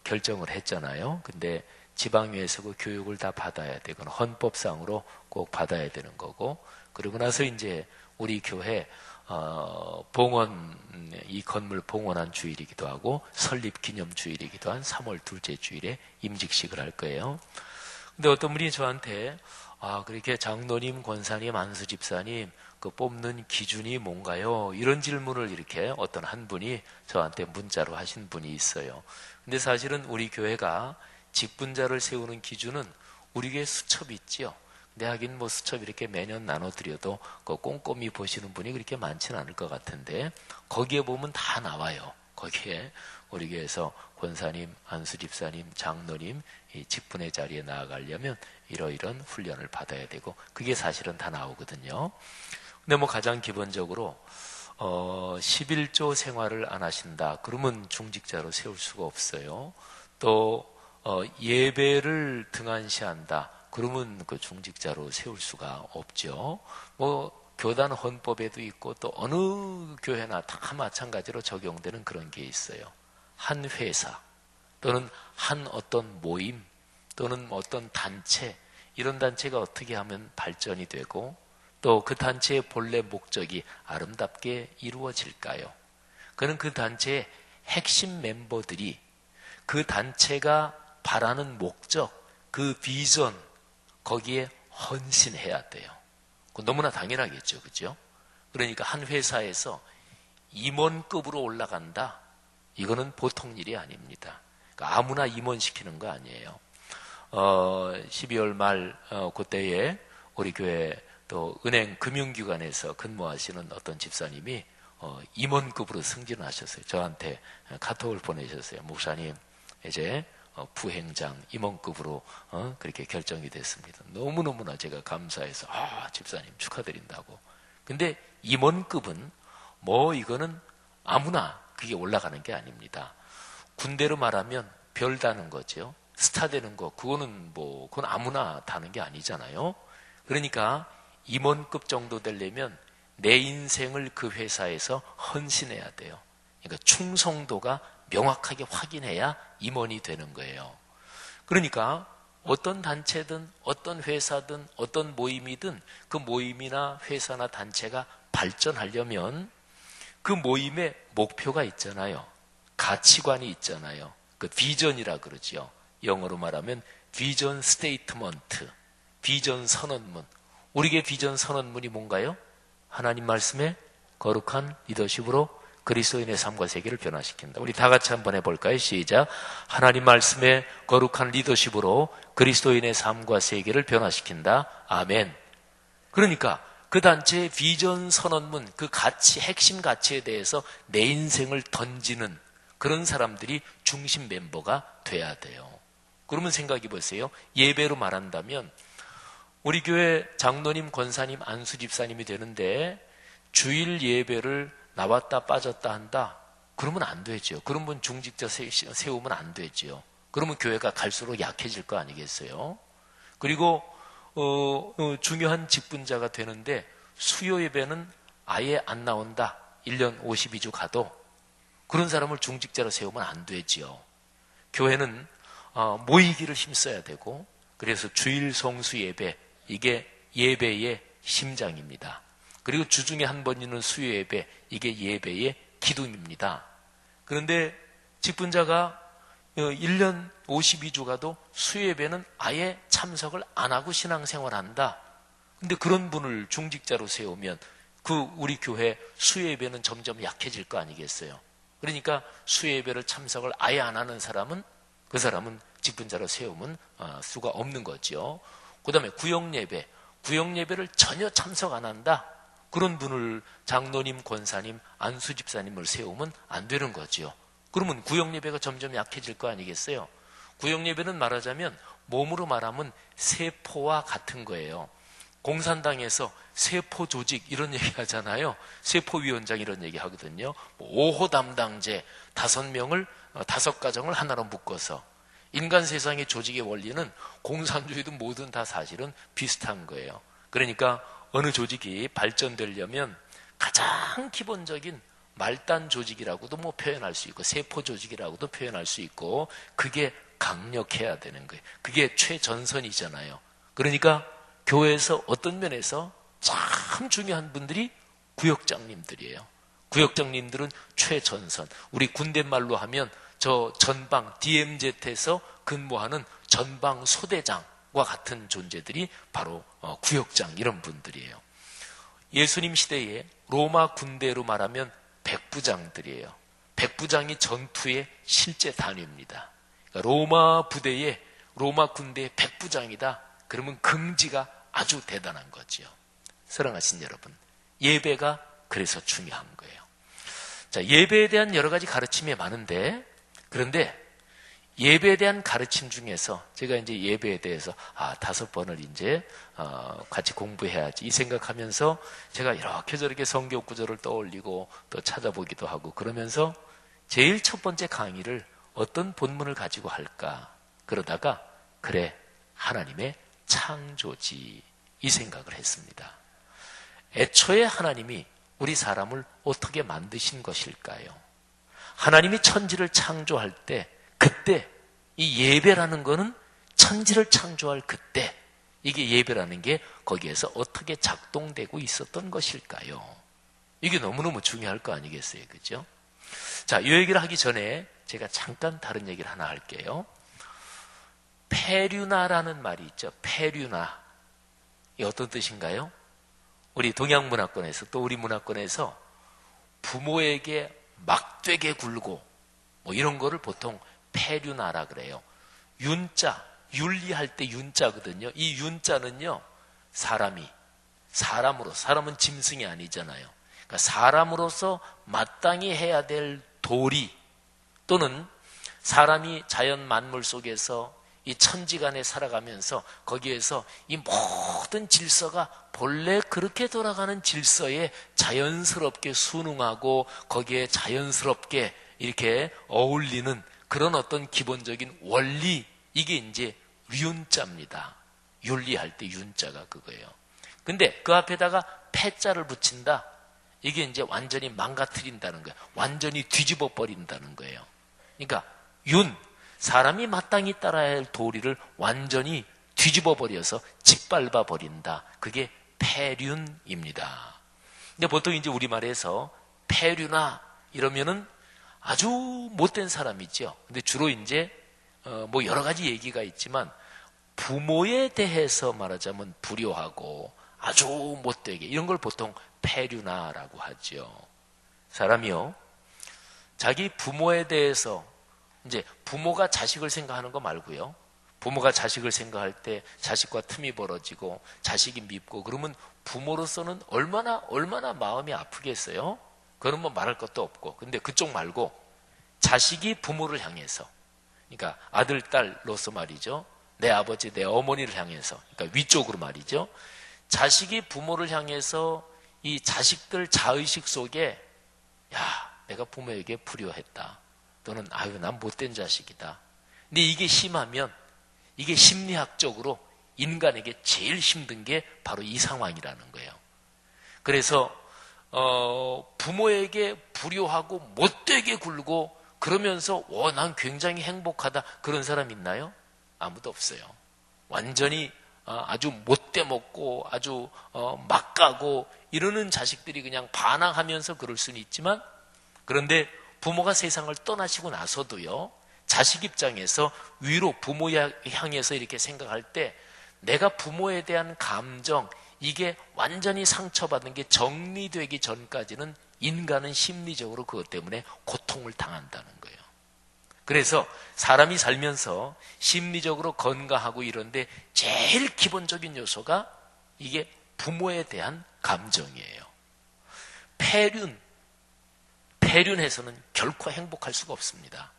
결정을 했잖아요. 근데 지방위에서 그 교육을 다 받아야 되고 헌법상으로 꼭 받아야 되는 거고 그러고 나서 이제 우리 교회 봉헌 이 건물 봉헌한 주일이기도 하고 설립 기념 주일이기도 한 3월 둘째 주일에 임직식을 할 거예요. 근데 어떤 분이 저한테 그렇게 장로님, 권사님, 안수 집사님 그 뽑는 기준이 뭔가요? 이런 질문을 이렇게 어떤 한 분이 저한테 문자로 하신 분이 있어요. 근데 사실은 우리 교회가 직분자를 세우는 기준은 우리 교회 수첩이 있지요. 근데 하긴 뭐 수첩 이렇게 매년 나눠드려도 그 꼼꼼히 보시는 분이 그렇게 많지는 않을 것 같은데 거기에 보면 다 나와요. 거기에 우리 교회에서 권사님, 안수집사님, 장로님 이 직분의 자리에 나아가려면 이러이런 훈련을 받아야 되고 그게 사실은 다 나오거든요. 근데 뭐 가장 기본적으로 11조 생활을 안 하신다. 그러면 중직자로 세울 수가 없어요. 또 예배를 등한시한다. 그러면 그 중직자로 세울 수가 없죠. 교단 헌법에도 있고 또 어느 교회나 다 마찬가지로 적용되는 그런 게 있어요. 한 회사 또는 한 어떤 모임 또는 어떤 단체, 이런 단체가 어떻게 하면 발전이 되고 또 그 단체의 본래 목적이 아름답게 이루어질까요? 그는 그 단체의 핵심 멤버들이 그 단체가 바라는 목적, 그 비전, 거기에 헌신해야 돼요. 너무나 당연하겠죠, 그죠? 그러니까 한 회사에서 임원급으로 올라간다? 이거는 보통 일이 아닙니다. 그러니까 아무나 임원시키는 거 아니에요. 12월 말 그때에 우리 교회 또 은행 금융기관에서 근무하시는 어떤 집사님이 임원급으로 승진하셨어요. 저한테 카톡을 보내셨어요. 목사님, 이제 부행장 임원급으로 그렇게 결정이 됐습니다. 너무너무나 제가 감사해서 집사님 축하드린다고. 근데 임원급은 이거는 아무나 그게 올라가는 게 아닙니다. 군대로 말하면 별 다는 거죠. 스타 되는 거, 그건 아무나 다는 게 아니잖아요. 그러니까 임원급 정도 되려면 내 인생을 그 회사에서 헌신해야 돼요. 그러니까 충성도가 명확하게 확인해야 임원이 되는 거예요. 그러니까 어떤 단체든 어떤 회사든 어떤 모임이든 그 모임이나 회사나 단체가 발전하려면 그 모임의 목표가 있잖아요. 가치관이 있잖아요. 그 비전이라 그러죠. 영어로 말하면 비전 스테이트먼트, 비전 선언문. 우리의 비전 선언문이 뭔가요? 하나님 말씀에 거룩한 리더십으로 그리스도인의 삶과 세계를 변화시킨다. 우리 다 같이 한번 해볼까요? 시작. 하나님 말씀에 거룩한 리더십으로 그리스도인의 삶과 세계를 변화시킨다. 아멘. 그러니까 그 단체의 비전 선언문, 그 가치, 핵심 가치에 대해서 내 인생을 던지는 그런 사람들이 중심 멤버가 돼야 돼요. 그러면 생각해 보세요. 예배로 말한다면 우리 교회 장로님, 권사님, 안수 집사님이 되는데 주일 예배를 나왔다 빠졌다 한다? 그러면 안 되죠. 그러면 중직자 세우면 안 되죠. 그러면 교회가 갈수록 약해질 거 아니겠어요? 그리고 중요한 직분자가 되는데 수요 예배는 아예 안 나온다. 1년 52주 가도 그런 사람을 중직자로 세우면 안 되지요. 교회는 모이기를 힘써야 되고 그래서 주일 성수 예배, 이게 예배의 심장입니다. 그리고 주중에 한 번 있는 수요 예배, 이게 예배의 기둥입니다. 그런데 직분자가 1년 52주 가도 수요 예배는 아예 참석을 안 하고 신앙생활 한다. 근데 그런 분을 중직자로 세우면 우리 교회 수요 예배는 점점 약해질 거 아니겠어요? 그러니까 수요 예배를 참석을 아예 안 하는 사람은 그 사람은 직분자로 세우면 수가 없는 거죠. 그 다음에 구역예배, 구역예배를 전혀 참석 안 한다. 그런 분을 장로님, 권사님, 안수집사님을 세우면 안 되는 거죠. 그러면 구역예배가 점점 약해질 거 아니겠어요? 구역예배는 말하자면 몸으로 말하면 세포와 같은 거예요. 공산당에서 세포 조직 이런 얘기 하잖아요. 세포위원장 이런 얘기 하거든요. 5호 담당제 5명을 5가정을 하나로 묶어서 인간 세상의 조직의 원리는 공산주의든 뭐든 다 사실은 비슷한 거예요. 그러니까 어느 조직이 발전되려면 가장 기본적인 말단 조직이라고도 표현할 수 있고 세포 조직이라고도 표현할 수 있고 그게 강력해야 되는 거예요. 그게 최전선이잖아요. 그러니까 교회에서 어떤 면에서 참 중요한 분들이 구역장님들이에요. 구역장님들은 최전선. 우리 군대 말로 하면 저 전방 DMZ에서 근무하는 전방 소대장과 같은 존재들이 바로 구역장 이런 분들이에요. 예수님 시대에 로마 군대로 말하면 백부장들이에요. 백부장이 전투의 실제 단위입니다. 그러니까 로마 부대에 로마 군대의 백부장이다. 그러면 긍지가 아주 대단한 거지요. 사랑하신 여러분, 예배가 그래서 중요한 거예요. 자, 예배에 대한 여러 가지 가르침이 많은데 그런데 예배에 대한 가르침 중에서 제가 이제 예배에 대해서 5번을 이제 같이 공부해야지 이 생각하면서 제가 이렇게 저렇게 성경 구절을 떠올리고 또 찾아보기도 하고 그러면서 제일 첫 번째 강의를 어떤 본문을 가지고 할까 그러다가 그래 하나님의 창조지 이 생각을 했습니다. 애초에 하나님이 우리 사람을 어떻게 만드신 것일까요? 하나님이 천지를 창조할 때 그때 이 예배라는 거는 천지를 창조할 그때 이게 예배라는 게 거기에서 어떻게 작동되고 있었던 것일까요? 이게 너무너무 중요할 거 아니겠어요? 그죠? 자, 이 얘기를 하기 전에 제가 잠깐 다른 얘기를 하나 할게요. 페류나라는 말이 있죠. 페류나. 이게 어떤 뜻인가요? 우리 동양문화권에서 또 우리 문화권에서 부모에게 막되게 굴고 뭐 이런 거를 보통 페류나라 그래요. 윤자, 윤리할 때 윤자거든요. 이 윤자는요, 사람은 짐승이 아니잖아요. 그러니까 사람으로서 마땅히 해야 될 도리 또는 사람이 자연 만물 속에서 이 천지간에 살아가면서 거기에서 이 모든 질서가 본래 그렇게 돌아가는 질서에 자연스럽게 순응하고 거기에 자연스럽게 이렇게 어울리는 그런 어떤 기본적인 원리, 이게 이제 윤자입니다. 윤리할 때 윤자가 그거예요. 근데 그 앞에다가 패자를 붙인다. 이게 이제 완전히 망가뜨린다는 거예요. 완전히 뒤집어 버린다는 거예요. 그러니까 사람이 마땅히 따라야 할 도리를 완전히 뒤집어 버려서 짓밟아 버린다. 그게 폐륜입니다. 근데 보통 이제 우리말에서 폐륜아 이러면은 아주 못된 사람이죠. 근데 주로 이제 뭐 여러 가지 얘기가 있지만 부모에 대해서 말하자면 불효하고 아주 못되게 이런 걸 보통 폐륜아라고 하죠. 사람이요, 자기 부모에 대해서 이제 부모가 자식을 생각하는 거 말고요. 부모가 자식을 생각할 때 자식과 틈이 벌어지고 자식이 밉고 그러면 부모로서는 얼마나 마음이 아프겠어요? 그건 뭐 말할 것도 없고. 근데 그쪽 말고 자식이 부모를 향해서, 그러니까 아들, 딸로서 말이죠. 내 아버지, 내 어머니를 향해서, 그러니까 위쪽으로 말이죠. 자식이 부모를 향해서 이 자식들 자의식 속에 내가 부모에게 불효했다. 또는 난 못된 자식이다. 근데 이게 심하면 이게 심리학적으로 인간에게 제일 힘든 게 바로 이 상황이라는 거예요. 그래서 부모에게 불효하고 못되게 굴고 그러면서 난 굉장히 행복하다 그런 사람 있나요? 아무도 없어요. 완전히 아주 못돼 먹고 아주 막가고 이러는 자식들이 그냥 반항하면서 그럴 수는 있지만, 그런데 부모가 세상을 떠나시고 나서도요, 자식 입장에서 위로 부모 향해서 이렇게 생각할 때 내가 부모에 대한 감정, 이게 완전히 상처받은 게 정리되기 전까지는 인간은 심리적으로 그것 때문에 고통을 당한다는 거예요. 그래서 사람이 살면서 심리적으로 건강하고 이런데 제일 기본적인 요소가 이게 부모에 대한 감정이에요. 폐륜해서는 결코 행복할 수가 없습니다.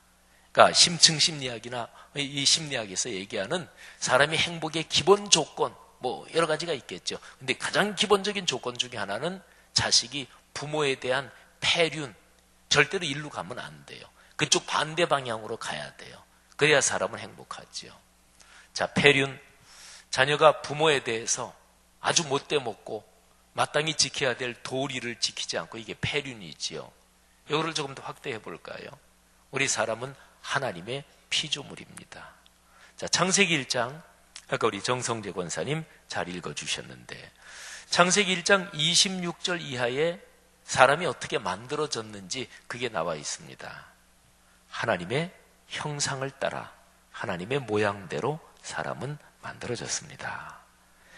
그러니까 심층 심리학이나 이 심리학에서 얘기하는 사람이 행복의 기본 조건, 뭐 여러 가지가 있겠죠. 근데 가장 기본적인 조건 중에 하나는 자식이 부모에 대한 폐륜, 절대로 일로 가면 안 돼요. 그쪽 반대 방향으로 가야 돼요. 그래야 사람은 행복하지요. 자, 폐륜, 자녀가 부모에 대해서 아주 못돼 먹고 마땅히 지켜야 될 도리를 지키지 않고 이게 폐륜이지요. 이거를 조금 더 확대해 볼까요? 우리 사람은 하나님의 피조물입니다. 자, 창세기 1장, 아까 우리 정성재 권사님 잘 읽어주셨는데, 창세기 1장 26절 이하에 사람이 어떻게 만들어졌는지 그게 나와 있습니다. 하나님의 형상을 따라 하나님의 모양대로 사람은 만들어졌습니다.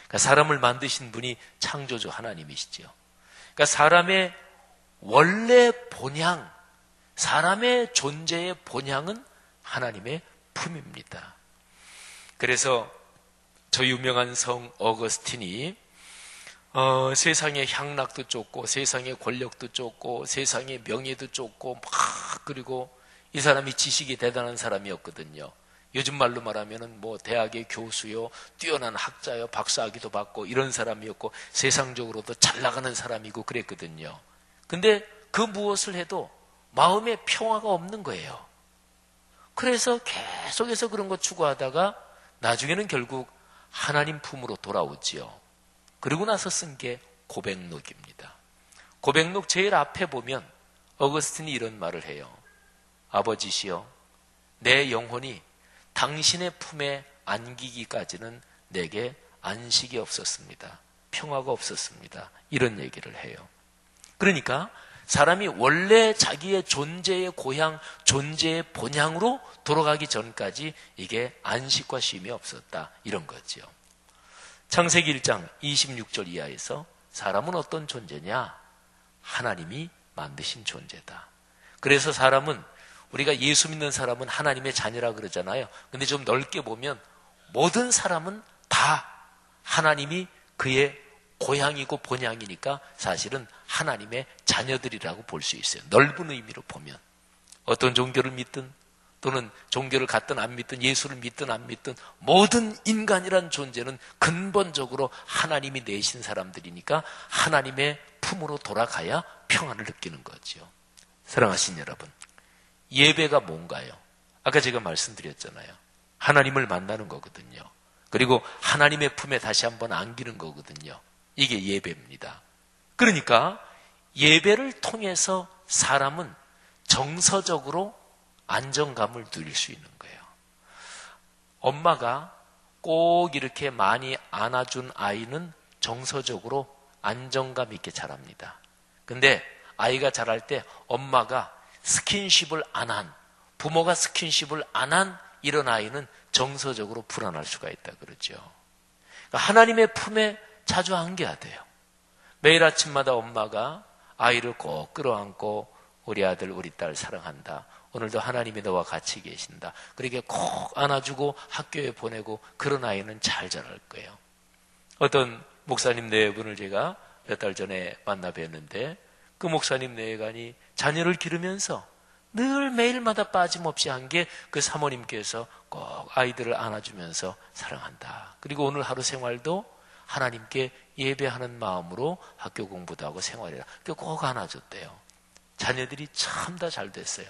그러니까 사람을 만드신 분이 창조주 하나님이시죠. 그러니까 사람의 원래 본향, 사람의 존재의 본향은 하나님의 품입니다. 그래서 저 유명한 성 어거스틴이 세상의 향락도 쫓고 세상의 권력도 쫓고 세상의 명예도 쫓고 그리고 이 사람이 지식이 대단한 사람이었거든요. 요즘 말로 말하면은 뭐 대학의 교수요, 뛰어난 학자요, 박사학위도 받고 이런 사람이었고 세상적으로도 잘 나가는 사람이고 그랬거든요. 근데 그 무엇을 해도 마음에 평화가 없는 거예요. 그래서 계속해서 그런 거 추구하다가 나중에는 결국 하나님 품으로 돌아오지요. 그러고 나서 쓴 게 고백록입니다. 고백록 제일 앞에 보면 어거스틴이 이런 말을 해요. 아버지시여, 내 영혼이 당신의 품에 안기기까지는 내게 안식이 없었습니다. 평화가 없었습니다. 이런 얘기를 해요. 그러니까 사람이 원래 자기의 존재의 고향, 존재의 본향으로 돌아가기 전까지 이게 안식과 쉼이 없었다. 이런 거죠. 창세기 1장 26절 이하에서 사람은 어떤 존재냐? 하나님이 만드신 존재다. 그래서 사람은, 우리가 예수 믿는 사람은 하나님의 자녀라 그러잖아요. 근데 좀 넓게 보면 모든 사람은 다 하나님이 그의 고향이고 본향이니까 사실은 하나님의 자녀들이라고 볼 수 있어요. 넓은 의미로 보면. 어떤 종교를 믿든 또는 종교를 갖든 안 믿든 예수를 믿든 안 믿든 모든 인간이란 존재는 근본적으로 하나님이 내신 사람들이니까 하나님의 품으로 돌아가야 평안을 느끼는 거죠. 사랑하신 여러분, 예배가 뭔가요? 아까 제가 말씀드렸잖아요. 하나님을 만나는 거거든요. 그리고 하나님의 품에 다시 한번 안기는 거거든요. 이게 예배입니다. 그러니까 예배를 통해서 사람은 정서적으로 안정감을 누릴 수 있는 거예요. 엄마가 꼭 이렇게 많이 안아준 아이는 정서적으로 안정감 있게 자랍니다. 근데 아이가 자랄 때 엄마가 스킨십을 안 한, 부모가 스킨십을 안 한 이런 아이는 정서적으로 불안할 수가 있다 그러죠. 그러니까 하나님의 품에 자주 안겨야 돼요. 매일 아침마다 엄마가 아이를 꼭 끌어안고 우리 아들 우리 딸 사랑한다. 오늘도 하나님이 너와 같이 계신다. 그렇게 꼭 안아주고 학교에 보내고 그런 아이는 잘 자랄 거예요. 어떤 목사님 네 분을 제가 몇 달 전에 만나 뵀는데 그 목사님 내간이 자녀를 기르면서 늘 매일마다 빠짐없이 한 게 그 사모님께서 꼭 아이들을 안아주면서 사랑한다. 그리고 오늘 하루 생활도 하나님께 예배하는 마음으로 학교 공부도 하고 생활해라. 꼭 안아줬대요. 자녀들이 참 다 잘 됐어요.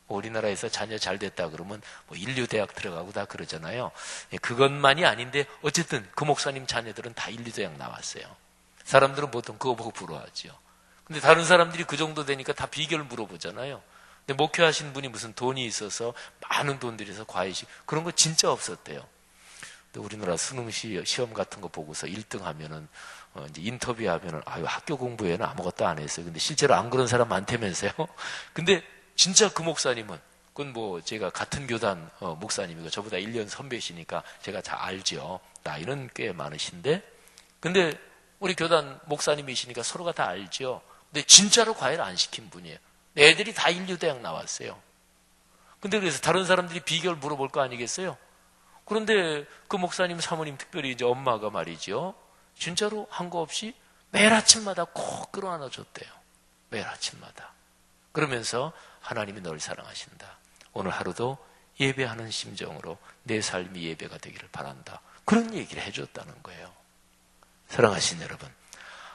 우리나라에서 자녀 잘 됐다 그러면 뭐 인류대학 들어가고 다 그러잖아요. 그것만이 아닌데 어쨌든 그 목사님 자녀들은 다 인류대학 나왔어요. 사람들은 보통 그거 보고 부러워하죠. 근데 다른 사람들이 그 정도 되니까 다 비결을 물어보잖아요. 근데 목회하신 분이 무슨 돈이 있어서 많은 돈 들여서 과외식 그런 거 진짜 없었대요. 근데 우리나라 수능 시험 같은 거 보고서 1등 하면은 이제 인터뷰하면은 아유 학교 공부에는 아무것도 안 했어요. 근데 실제로 안 그런 사람 많다면서요. 근데 진짜 그 목사님은 그건 뭐 제가 같은 교단 목사님이고 저보다 1년 선배시니까 제가 잘 알죠. 나이는 꽤 많으신데 근데 우리 교단 목사님이시니까 서로가 다 알죠. 근데 진짜로 과외를 안 시킨 분이에요. 애들이 다 인류대학 나왔어요. 근데 그래서 다른 사람들이 비결 물어볼 거 아니겠어요? 그런데 그 목사님 사모님 특별히 이제 엄마가 말이죠. 진짜로 한 거 없이 매일 아침마다 꼭 끌어안아 줬대요. 매일 아침마다. 그러면서 하나님이 널 사랑하신다. 오늘 하루도 예배하는 심정으로 내 삶이 예배가 되기를 바란다. 그런 얘기를 해줬다는 거예요. 사랑하신 여러분,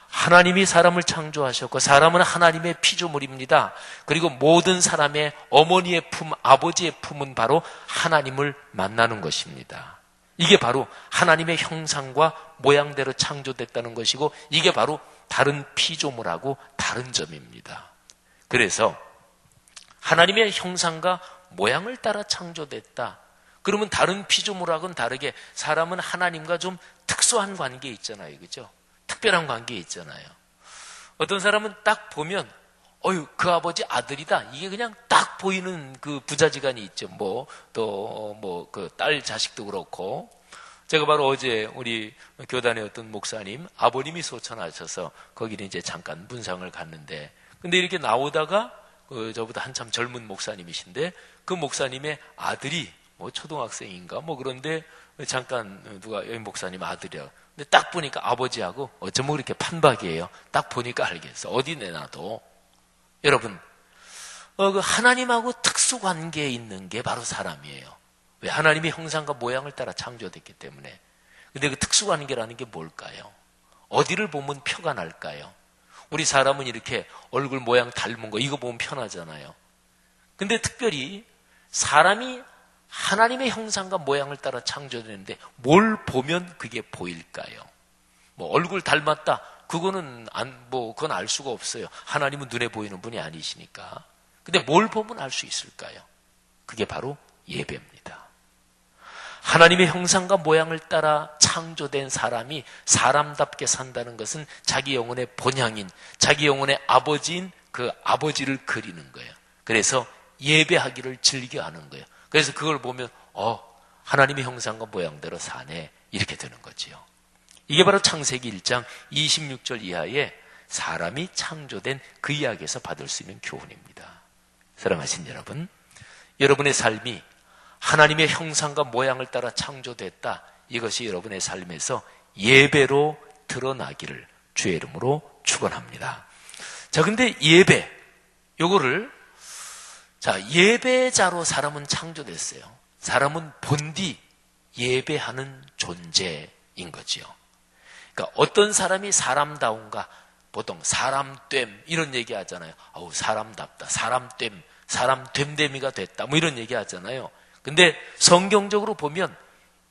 하나님이 사람을 창조하셨고 사람은 하나님의 피조물입니다. 그리고 모든 사람의 어머니의 품, 아버지의 품은 바로 하나님을 만나는 것입니다. 이게 바로 하나님의 형상과 모양대로 창조됐다는 것이고 이게 바로 다른 피조물하고 다른 점입니다. 그래서 하나님의 형상과 모양을 따라 창조됐다. 그러면 다른 피조물하고는 다르게 사람은 하나님과 좀 특수한 관계에 있잖아요. 그죠? 특별한 관계에 있잖아요. 어떤 사람은 딱 보면 어휴 그 아버지 아들이다. 이게 그냥 딱 보이는 그 부자지간이 있죠. 그 딸 자식도 그렇고. 제가 바로 어제 우리 교단의 어떤 목사님 아버님이 소천하셔서 거기를 이제 잠깐 문상을 갔는데 근데 이렇게 나오다가 저보다 한참 젊은 목사님이신데 그 목사님의 아들이 초등학생인가 그런데 잠깐 누가 여기 목사님 아들이야. 근데 딱 보니까 아버지하고 어쩌면 그렇게 판박이에요. 딱 보니까 알겠어. 어디 내놔도. 여러분, 그 하나님하고 특수관계에 있는 게 바로 사람이에요. 왜? 하나님의 형상과 모양을 따라 창조됐기 때문에. 근데 그 특수관계라는 게 뭘까요? 어디를 보면 표가 날까요? 우리 사람은 이렇게 얼굴 모양 닮은 거 이거 보면 편하잖아요. 근데 특별히 사람이 하나님의 형상과 모양을 따라 창조되는데 뭘 보면 그게 보일까요? 뭐 얼굴 닮았다. 그거는 그건 알 수가 없어요. 하나님은 눈에 보이는 분이 아니시니까. 근데 뭘 보면 알 수 있을까요? 그게 바로 예배입니다. 하나님의 형상과 모양을 따라 창조된 사람이 사람답게 산다는 것은 자기 영혼의 본향인, 자기 영혼의 아버지인 그 아버지를 그리는 거예요. 그래서 예배하기를 즐겨하는 거예요. 그래서 그걸 보면 하나님의 형상과 모양대로 사네 이렇게 되는 거지요. 이게 바로 창세기 1장 26절 이하에 사람이 창조된 그 이야기에서 받을 수 있는 교훈입니다. 사랑하신 여러분, 여러분의 삶이 하나님의 형상과 모양을 따라 창조됐다. 이것이 여러분의 삶에서 예배로 드러나기를 주의 이름으로 축원합니다. 자, 근데 예배, 요거를 예배자로 사람은 창조됐어요. 사람은 본디 예배하는 존재인 거지요. 그러니까 어떤 사람이 사람다운가, 보통 사람됨 이런 얘기 하잖아요. 사람답다, 사람됨, 사람됨됨이가 됐다, 뭐 이런 얘기 하잖아요. 근데 성경적으로 보면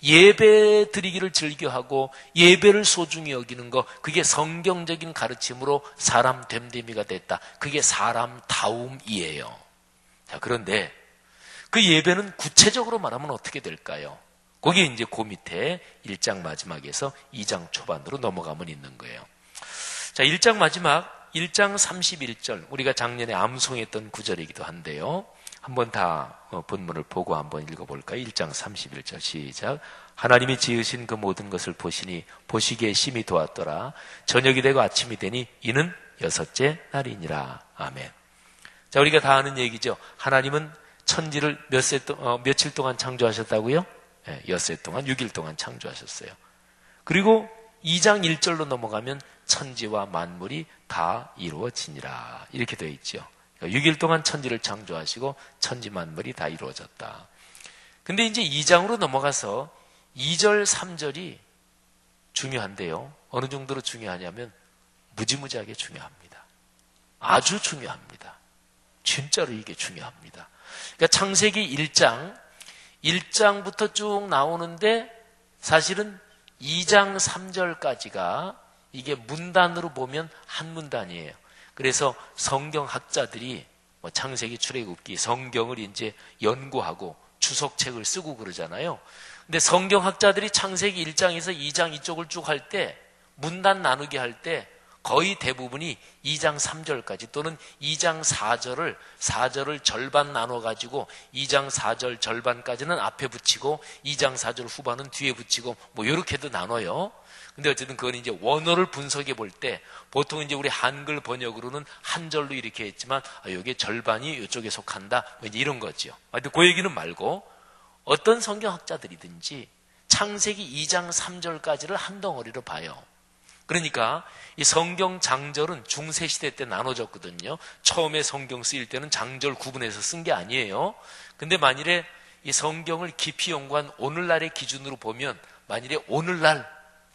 예배 드리기를 즐겨하고 예배를 소중히 여기는 거, 그게 성경적인 가르침으로 사람됨됨이가 됐다. 그게 사람다움이에요. 자, 그런데 그 예배는 구체적으로 말하면 어떻게 될까요? 거기에 이제 그 밑에 1장 마지막에서 2장 초반으로 넘어가면 있는 거예요. 자, 1장 마지막 1장 31절, 우리가 작년에 암송했던 구절이기도 한데요. 한번 다 본문을 보고 한번 읽어볼까요? 1장 31절 시작. 하나님이 지으신 그 모든 것을 보시니 보시기에 심히 좋았더라. 저녁이 되고 아침이 되니 이는 여섯째 날이니라. 아멘. 자, 우리가 다 아는 얘기죠. 하나님은 천지를 며칠 동안 창조하셨다고요? 네, 엿새 동안, 6일 동안 창조하셨어요. 그리고 2장 1절로 넘어가면 천지와 만물이 다 이루어지니라. 이렇게 되어 있죠. 6일 동안 천지를 창조하시고 천지 만물이 다 이루어졌다. 근데 이제 2장으로 넘어가서 2절, 3절이 중요한데요. 어느 정도로 중요하냐면 무지무지하게 중요합니다. 아주 중요합니다. 진짜로 이게 중요합니다. 그러니까 창세기 1장부터 쭉 나오는데 사실은 2장 3절까지가 이게 문단으로 보면 한 문단이에요. 그래서 성경학자들이 창세기, 출애굽기, 성경을 이제 연구하고 주석책을 쓰고 그러잖아요. 근데 성경학자들이 창세기 1장에서 2장 이쪽을 쭉 할 때, 문단 나누기 할 때 거의 대부분이 2장 3절까지 또는 2장 4절을 절반 나눠가지고 2장 4절 절반까지는 앞에 붙이고 2장 4절 후반은 뒤에 붙이고 뭐 이렇게도 나눠요. 근데 어쨌든 그건 이제 원어를 분석해 볼 때 보통 이제 우리 한글 번역으로는 한 절로 이렇게 했지만 여기 절반이 이쪽에 속한다 뭐 이제 이런 거죠. 하여튼 그 얘기는 말고 어떤 성경학자들이든지 창세기 2장 3절까지를 한 덩어리로 봐요. 그러니까 이 성경 장절은 중세시대 때 나눠졌거든요. 처음에 성경 쓰일 때는 장절 구분해서 쓴 게 아니에요. 근데 만일에 이 성경을 깊이 연구한 오늘날의 기준으로 보면 만일에 오늘날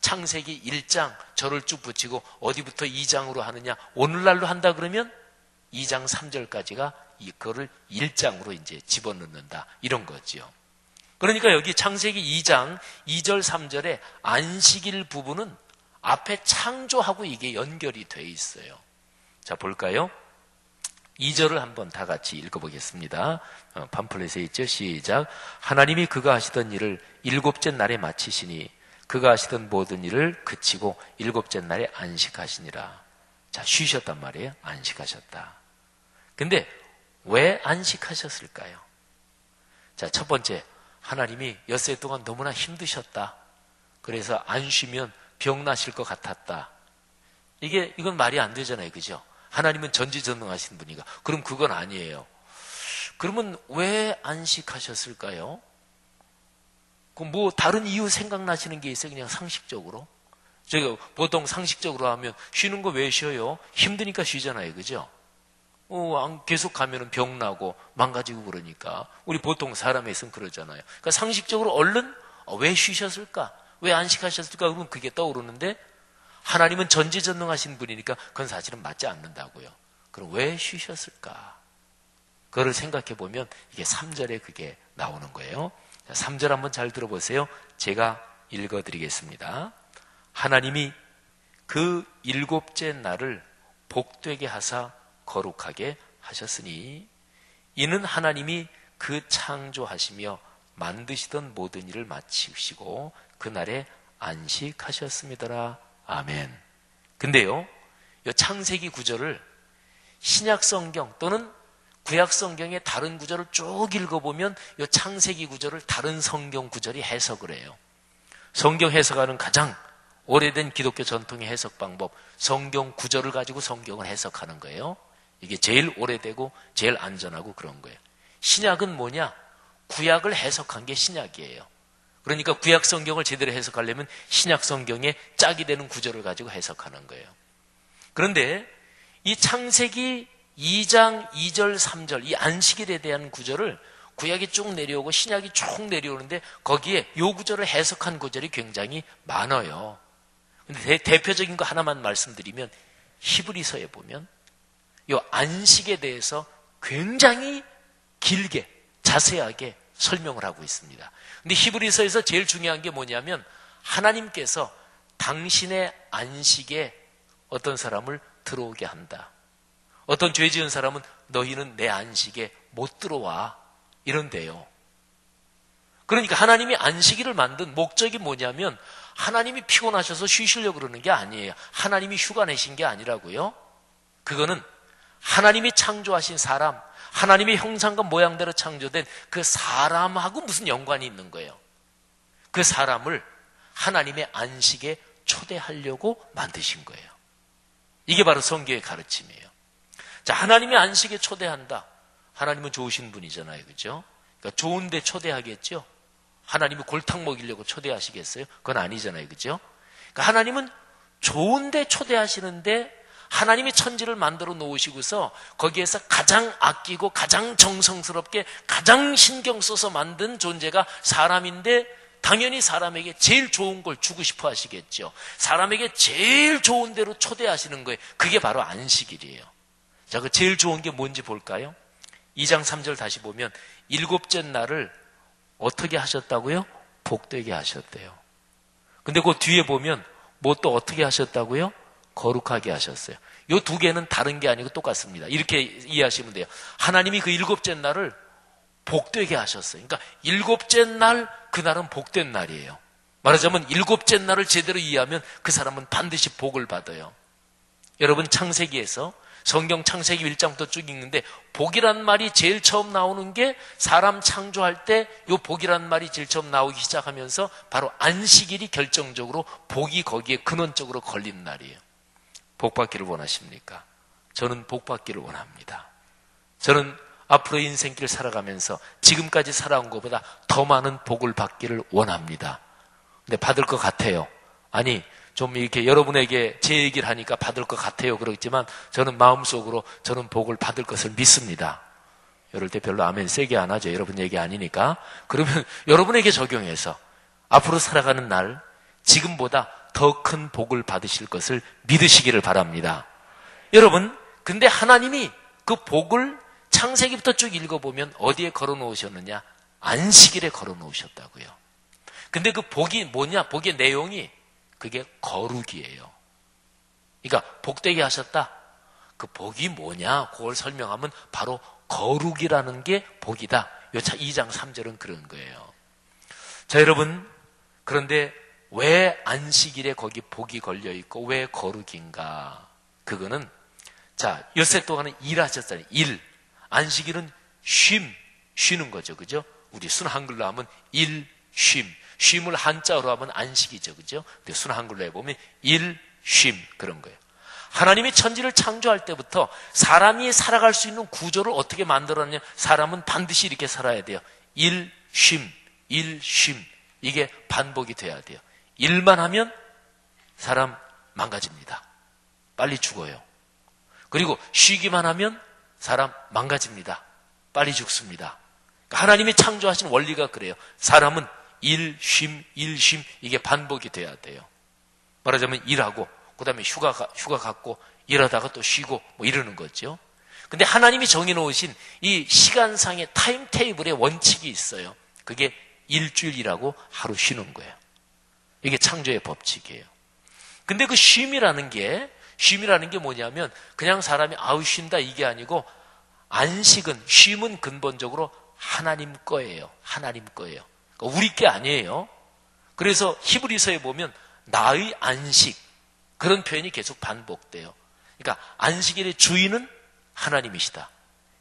창세기 1장 절을 쭉 붙이고 어디부터 2장으로 하느냐 오늘날로 한다 그러면 2장 3절까지가 이거를 1장으로 이제 집어넣는다 이런 거지요. 그러니까 여기 창세기 2장 2절 3절에 안식일 부분은 앞에 창조하고 이게 연결이 돼 있어요. 자, 볼까요? 2절을 한번 다 같이 읽어보겠습니다. 팜플렛에 있죠. 시작. 하나님이 그가 하시던 일을 일곱째 날에 마치시니 그가 하시던 모든 일을 그치고 일곱째 날에 안식하시니라. 자, 쉬셨단 말이에요. 안식하셨다. 근데 왜 안식하셨을까요? 자, 첫 번째, 하나님이 엿새 동안 너무나 힘드셨다. 그래서 안 쉬면 병 나실 것 같았다. 이건 말이 안 되잖아요. 그죠? 하나님은 전지전능하신 분이가. 그럼 그건 아니에요. 그러면 왜 안식하셨을까요? 뭐 다른 이유 생각나시는 게 있어요? 그냥 상식적으로? 저희가 보통 상식적으로 하면 쉬는 거 왜 쉬어요? 힘드니까 쉬잖아요. 그죠? 계속 가면은 병나고 망가지고 그러니까 우리 보통 사람에 있으면 그러잖아요. 그러니까 상식적으로 얼른 왜 쉬셨을까? 왜 안식하셨을까? 그러면 그게 떠오르는데 하나님은 전지전능하신 분이니까 그건 사실은 맞지 않는다고요. 그럼 왜 쉬셨을까? 그걸 생각해 보면 이게 3절에 그게 나오는 거예요. 3절 한번 잘 들어보세요. 제가 읽어드리겠습니다. 하나님이 그 7째 날을 복되게 하사 거룩하게 하셨으니 이는 하나님이 그 창조하시며 만드시던 모든 일을 마치시고 그날에 안식하셨습니다라. 아멘. 근데요, 이 창세기 구절을 신약 성경 또는 구약 성경의 다른 구절을 쭉 읽어보면 이 창세기 구절을 다른 성경 구절이 해석을 해요. 성경 해석하는 가장 오래된 기독교 전통의 해석 방법, 성경 구절을 가지고 성경을 해석하는 거예요. 이게 제일 오래되고 제일 안전하고 그런 거예요. 신약은 뭐냐? 구약을 해석한 게 신약이에요. 그러니까 구약 성경을 제대로 해석하려면 신약 성경에 짝이 되는 구절을 가지고 해석하는 거예요. 그런데 이 창세기 2장 2절 3절 이 안식일에 대한 구절을 구약이 쭉 내려오고 신약이 쭉 내려오는데 거기에 이 구절을 해석한 구절이 굉장히 많아요. 근데 대표적인 거 하나만 말씀드리면 히브리서에 보면 이 안식에 대해서 굉장히 길게 자세하게 설명을 하고 있습니다. 근데 히브리서에서 제일 중요한 게 뭐냐면 하나님께서 당신의 안식에 어떤 사람을 들어오게 한다. 어떤 죄 지은 사람은 너희는 내 안식에 못 들어와. 이런데요. 그러니까 하나님이 안식일을 만든 목적이 뭐냐면 하나님이 피곤하셔서 쉬시려고 그러는 게 아니에요. 하나님이 휴가 내신 게 아니라고요. 그거는 하나님이 창조하신 사람, 하나님의 형상과 모양대로 창조된 그 사람하고 무슨 연관이 있는 거예요. 그 사람을 하나님의 안식에 초대하려고 만드신 거예요. 이게 바로 성경의 가르침이에요. 자, 하나님의 안식에 초대한다. 하나님은 좋으신 분이잖아요. 그죠? 그러니까 좋은데 초대하겠죠? 하나님이 골탕 먹이려고 초대하시겠어요? 그건 아니잖아요. 그죠? 그러니까 하나님은 좋은데 초대하시는데 하나님이 천지를 만들어 놓으시고서 거기에서 가장 아끼고 가장 정성스럽게 가장 신경 써서 만든 존재가 사람인데 당연히 사람에게 제일 좋은 걸 주고 싶어 하시겠죠. 사람에게 제일 좋은 대로 초대하시는 거예요. 그게 바로 안식일이에요. 자, 그 제일 좋은 게 뭔지 볼까요? 2장 3절 다시 보면 7째 날을 어떻게 하셨다고요? 복되게 하셨대요. 근데 그 뒤에 보면 뭐 또 어떻게 하셨다고요? 거룩하게 하셨어요. 이 두 개는 다른 게 아니고 똑같습니다. 이렇게 이해하시면 돼요. 하나님이 그 7째 날을 복되게 하셨어요. 그러니까 7째 날, 그날은 복된 날이에요. 말하자면 7째 날을 제대로 이해하면 그 사람은 반드시 복을 받아요. 여러분 창세기에서 성경 창세기 1장부터 쭉 읽는데 복이란 말이 제일 처음 나오는 게 사람 창조할 때 이 복이란 말이 제일 처음 나오기 시작하면서 바로 안식일이 결정적으로 복이 거기에 근원적으로 걸린 날이에요. 복 받기를 원하십니까? 저는 복 받기를 원합니다. 저는 앞으로 인생길 살아가면서 지금까지 살아온 것보다 더 많은 복을 받기를 원합니다. 근데 받을 것 같아요. 아니 좀 이렇게 여러분에게 제 얘기를 하니까 받을 것 같아요. 그렇지만 저는 마음속으로 저는 복을 받을 것을 믿습니다. 이럴 때 별로 아멘 세게 안 하죠. 여러분 얘기 아니니까. 그러면 여러분에게 적용해서 앞으로 살아가는 날 지금보다 더 큰 복을 받으실 것을 믿으시기를 바랍니다. 여러분, 근데 하나님이 그 복을 창세기부터 쭉 읽어보면 어디에 걸어 놓으셨느냐? 안식일에 걸어 놓으셨다고요. 근데 그 복이 뭐냐? 복의 내용이 그게 거룩이에요. 그러니까 복되게 하셨다. 그 복이 뭐냐? 그걸 설명하면 바로 거룩이라는 게 복이다. 요 2장 3절은 그런 거예요. 자, 여러분, 그런데 왜 안식일에 거기 복이 걸려 있고 왜 거룩인가? 그거는 자, 엿새 동안은 일하셨잖아요. 일. 안식일은 쉬는 거죠. 그죠? 우리 순 한글로 하면 일, 쉼을 한자어로 하면 안식이죠. 그죠? 근데 순 한글로 해보면 일, 쉼 그런 거예요. 하나님이 천지를 창조할 때부터 사람이 살아갈 수 있는 구조를 어떻게 만들었느냐? 사람은 반드시 이렇게 살아야 돼요. 일, 쉼. 이게 반복이 돼야 돼요. 일만 하면 사람 망가집니다. 빨리 죽어요. 그리고 쉬기만 하면 사람 망가집니다. 빨리 죽습니다. 하나님이 창조하신 원리가 그래요. 사람은 일, 쉼, 이게 반복이 돼야 돼요. 말하자면 일하고 그 다음에 휴가 갖고 일하다가 또 쉬고 뭐 이러는 거죠. 근데 하나님이 정해놓으신 이 시간상의 타임테이블의 원칙이 있어요. 그게 일주일이라고 하루 쉬는 거예요. 이게 창조의 법칙이에요. 근데 그 쉼이라는 게 뭐냐면 그냥 사람이 아우 쉰다 이게 아니고 쉼은 근본적으로 하나님 거예요. 하나님 거예요. 그러니까 우리 게 아니에요. 그래서 히브리서에 보면 나의 안식 그런 표현이 계속 반복돼요. 그러니까 안식일의 주인은 하나님이시다.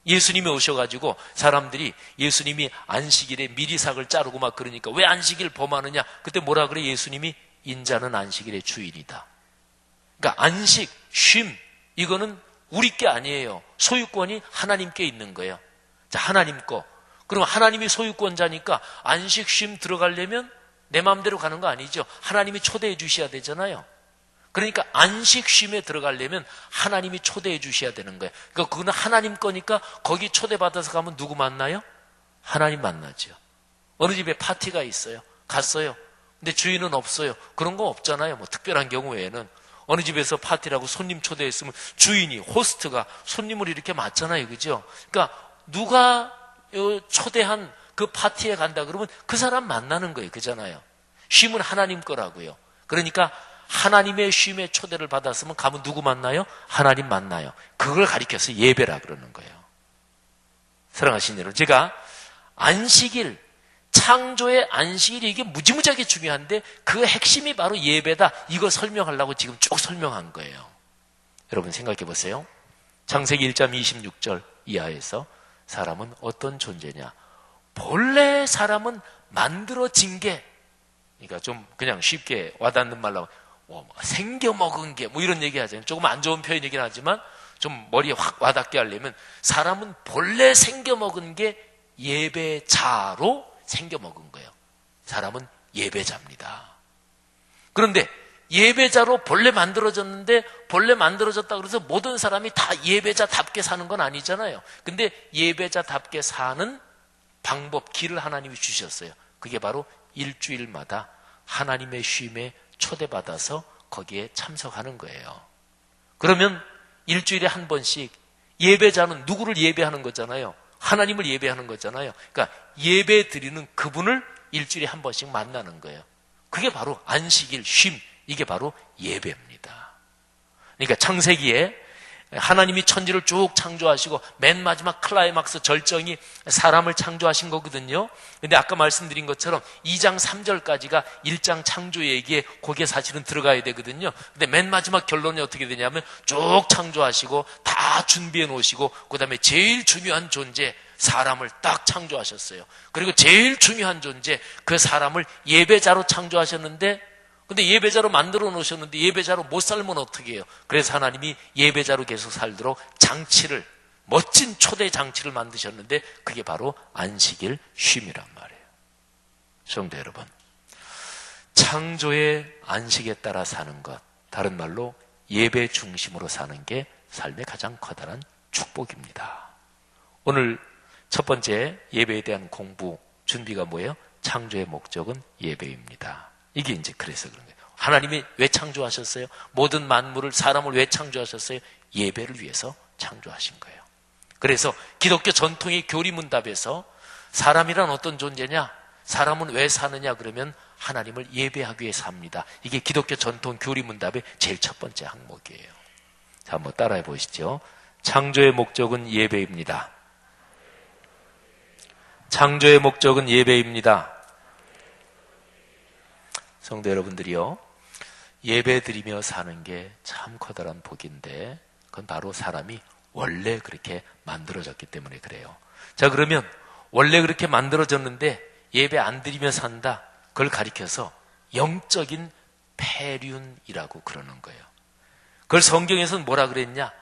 예수님이 오셔가지고 사람들이 예수님이 안식일에 미리삭을 자르고 막 그러니까 왜 안식일 범하느냐? 그때 뭐라 그래? 예수님이 인자는 안식일의 주인이다. 그러니까 안식, 쉼 이거는 우리 게 아니에요. 소유권이 하나님께 있는 거예요. 자, 하나님 거. 그럼 하나님이 소유권자니까 안식, 쉼 들어가려면 내 마음대로 가는 거 아니죠. 하나님이 초대해 주셔야 되잖아요. 그러니까 안식, 쉼에 들어가려면 하나님이 초대해 주셔야 되는 거예요. 그러니까 그거는 하나님 거니까 거기 초대받아서 가면 누구 만나요? 하나님 만나죠. 어느 집에 파티가 있어요. 갔어요. 근데 주인은 없어요. 그런 거 없잖아요. 뭐 특별한 경우에는. 어느 집에서 파티라고 손님 초대했으면 주인이, 호스트가 손님을 이렇게 맞잖아요. 그죠? 그러니까 누가 초대한 그 파티에 간다 그러면 그 사람 만나는 거예요. 그잖아요. 쉼은 하나님 거라고요. 그러니까 하나님의 쉼에 초대를 받았으면 가면 누구 만나요? 하나님 만나요. 그걸 가리켜서 예배라 그러는 거예요. 사랑하시는 여러분, 제가 안식일, 창조의 안식일이 이게 무지무지하게 중요한데 그 핵심이 바로 예배다. 이거 설명하려고 지금 쭉 설명한 거예요. 여러분 생각해 보세요. 창세기 1장 26절 이하에서 사람은 어떤 존재냐? 본래 사람은 만들어진 게, 그러니까 좀 그냥 쉽게 와닿는 말로 생겨 먹은 게 뭐 이런 얘기 하잖아요. 조금 안 좋은 표현이긴 하지만 좀 머리에 확 와닿게 하려면 사람은 본래 생겨 먹은 게 예배자로 생겨 먹은 거예요. 사람은 예배자입니다. 그런데 예배자로 본래 만들어졌는데 본래 만들어졌다 그래서 모든 사람이 다 예배자답게 사는 건 아니잖아요. 근데 예배자답게 사는 방법, 길을 하나님이 주셨어요. 그게 바로 일주일마다 하나님의 쉼에 초대받아서 거기에 참석하는 거예요. 그러면 일주일에 한 번씩 예배자는 누구를 예배하는 거잖아요. 하나님을 예배하는 거잖아요. 그러니까 예배 드리는 그분을 일주일에 한 번씩 만나는 거예요. 그게 바로 안식일, 쉼, 이게 바로 예배입니다. 그러니까 창세기에 하나님이 천지를 쭉 창조하시고 맨 마지막 클라이막스 절정이 사람을 창조하신 거거든요. 근데 아까 말씀드린 것처럼 2장 3절까지가 1장 창조 얘기에 거기에 사실은 들어가야 되거든요. 근데 맨 마지막 결론이 어떻게 되냐면 쭉 창조하시고 다 준비해 놓으시고 그 다음에 제일 중요한 존재 사람을 딱 창조하셨어요. 그리고 제일 중요한 존재 그 사람을 예배자로 창조하셨는데 근데 예배자로 만들어 놓으셨는데 예배자로 못 살면 어떻게 해요? 그래서 하나님이 예배자로 계속 살도록 장치를, 멋진 초대 장치를 만드셨는데 그게 바로 안식일 쉼이란 말이에요. 성도 여러분, 창조의 안식에 따라 사는 것, 다른 말로 예배 중심으로 사는 게 삶의 가장 커다란 축복입니다. 오늘 첫 번째 예배에 대한 공부 준비가 뭐예요? 창조의 목적은 예배입니다. 이게 이제 그래서 그런 거예요. 하나님이 왜 창조하셨어요? 모든 만물을, 사람을 왜 창조하셨어요? 예배를 위해서 창조하신 거예요. 그래서 기독교 전통의 교리문답에서 사람이란 어떤 존재냐? 사람은 왜 사느냐? 그러면 하나님을 예배하기 위해 삽니다. 이게 기독교 전통 교리문답의 제일 첫 번째 항목이에요. 자, 한번 따라해 보시죠. 창조의 목적은 예배입니다. 창조의 목적은 예배입니다. 성도 여러분들이요, 예배 드리며 사는 게 참 커다란 복인데 그건 바로 사람이 원래 그렇게 만들어졌기 때문에 그래요. 자, 그러면 원래 그렇게 만들어졌는데 예배 안 드리며 산다, 그걸 가리켜서 영적인 폐륜이라고 그러는 거예요. 그걸 성경에서는 뭐라 그랬냐?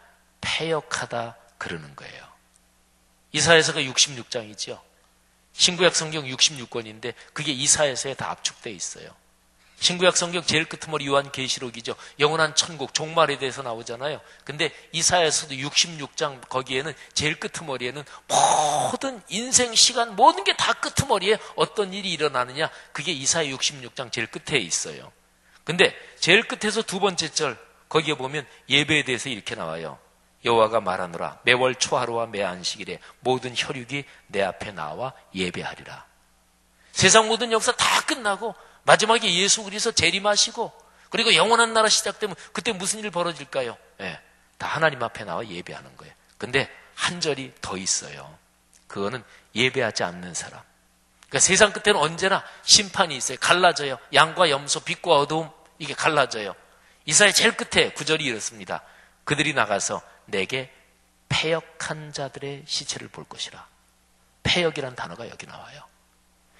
패역하다 그러는 거예요. 이사야서가 66장이죠. 신구약 성경 66권인데 그게 이사야서에 다 압축되어 있어요. 신구약 성경 제일 끝머리 요한계시록이죠. 영원한 천국, 종말에 대해서 나오잖아요. 근데 이사야에서도 66장 거기에는 제일 끝머리에는 모든 인생 시간 모든 게 다 끝머리에 어떤 일이 일어나느냐, 그게 이사야 66장 제일 끝에 있어요. 근데 제일 끝에서 두 번째 절 거기에 보면 예배에 대해서 이렇게 나와요. 여호와가 말하노라, 매월 초하루와 매 안식일에 모든 혈육이 내 앞에 나와 예배하리라. 세상 모든 역사 다 끝나고 마지막에 예수 그리스도 재림하시고 그리고 영원한 나라 시작되면 그때 무슨 일 벌어질까요? 다 하나님 앞에 나와 예배하는 거예요. 근데 한 절이 더 있어요. 그거는 예배하지 않는 사람. 그러니까 세상 끝에는 언제나 심판이 있어요. 갈라져요. 양과 염소, 빛과 어두움, 이게 갈라져요. 이사야 제일 끝에 9절이 이렇습니다. 그들이 나가서 내게 패역한 자들의 시체를 볼 것이라. 패역이란 단어가 여기 나와요.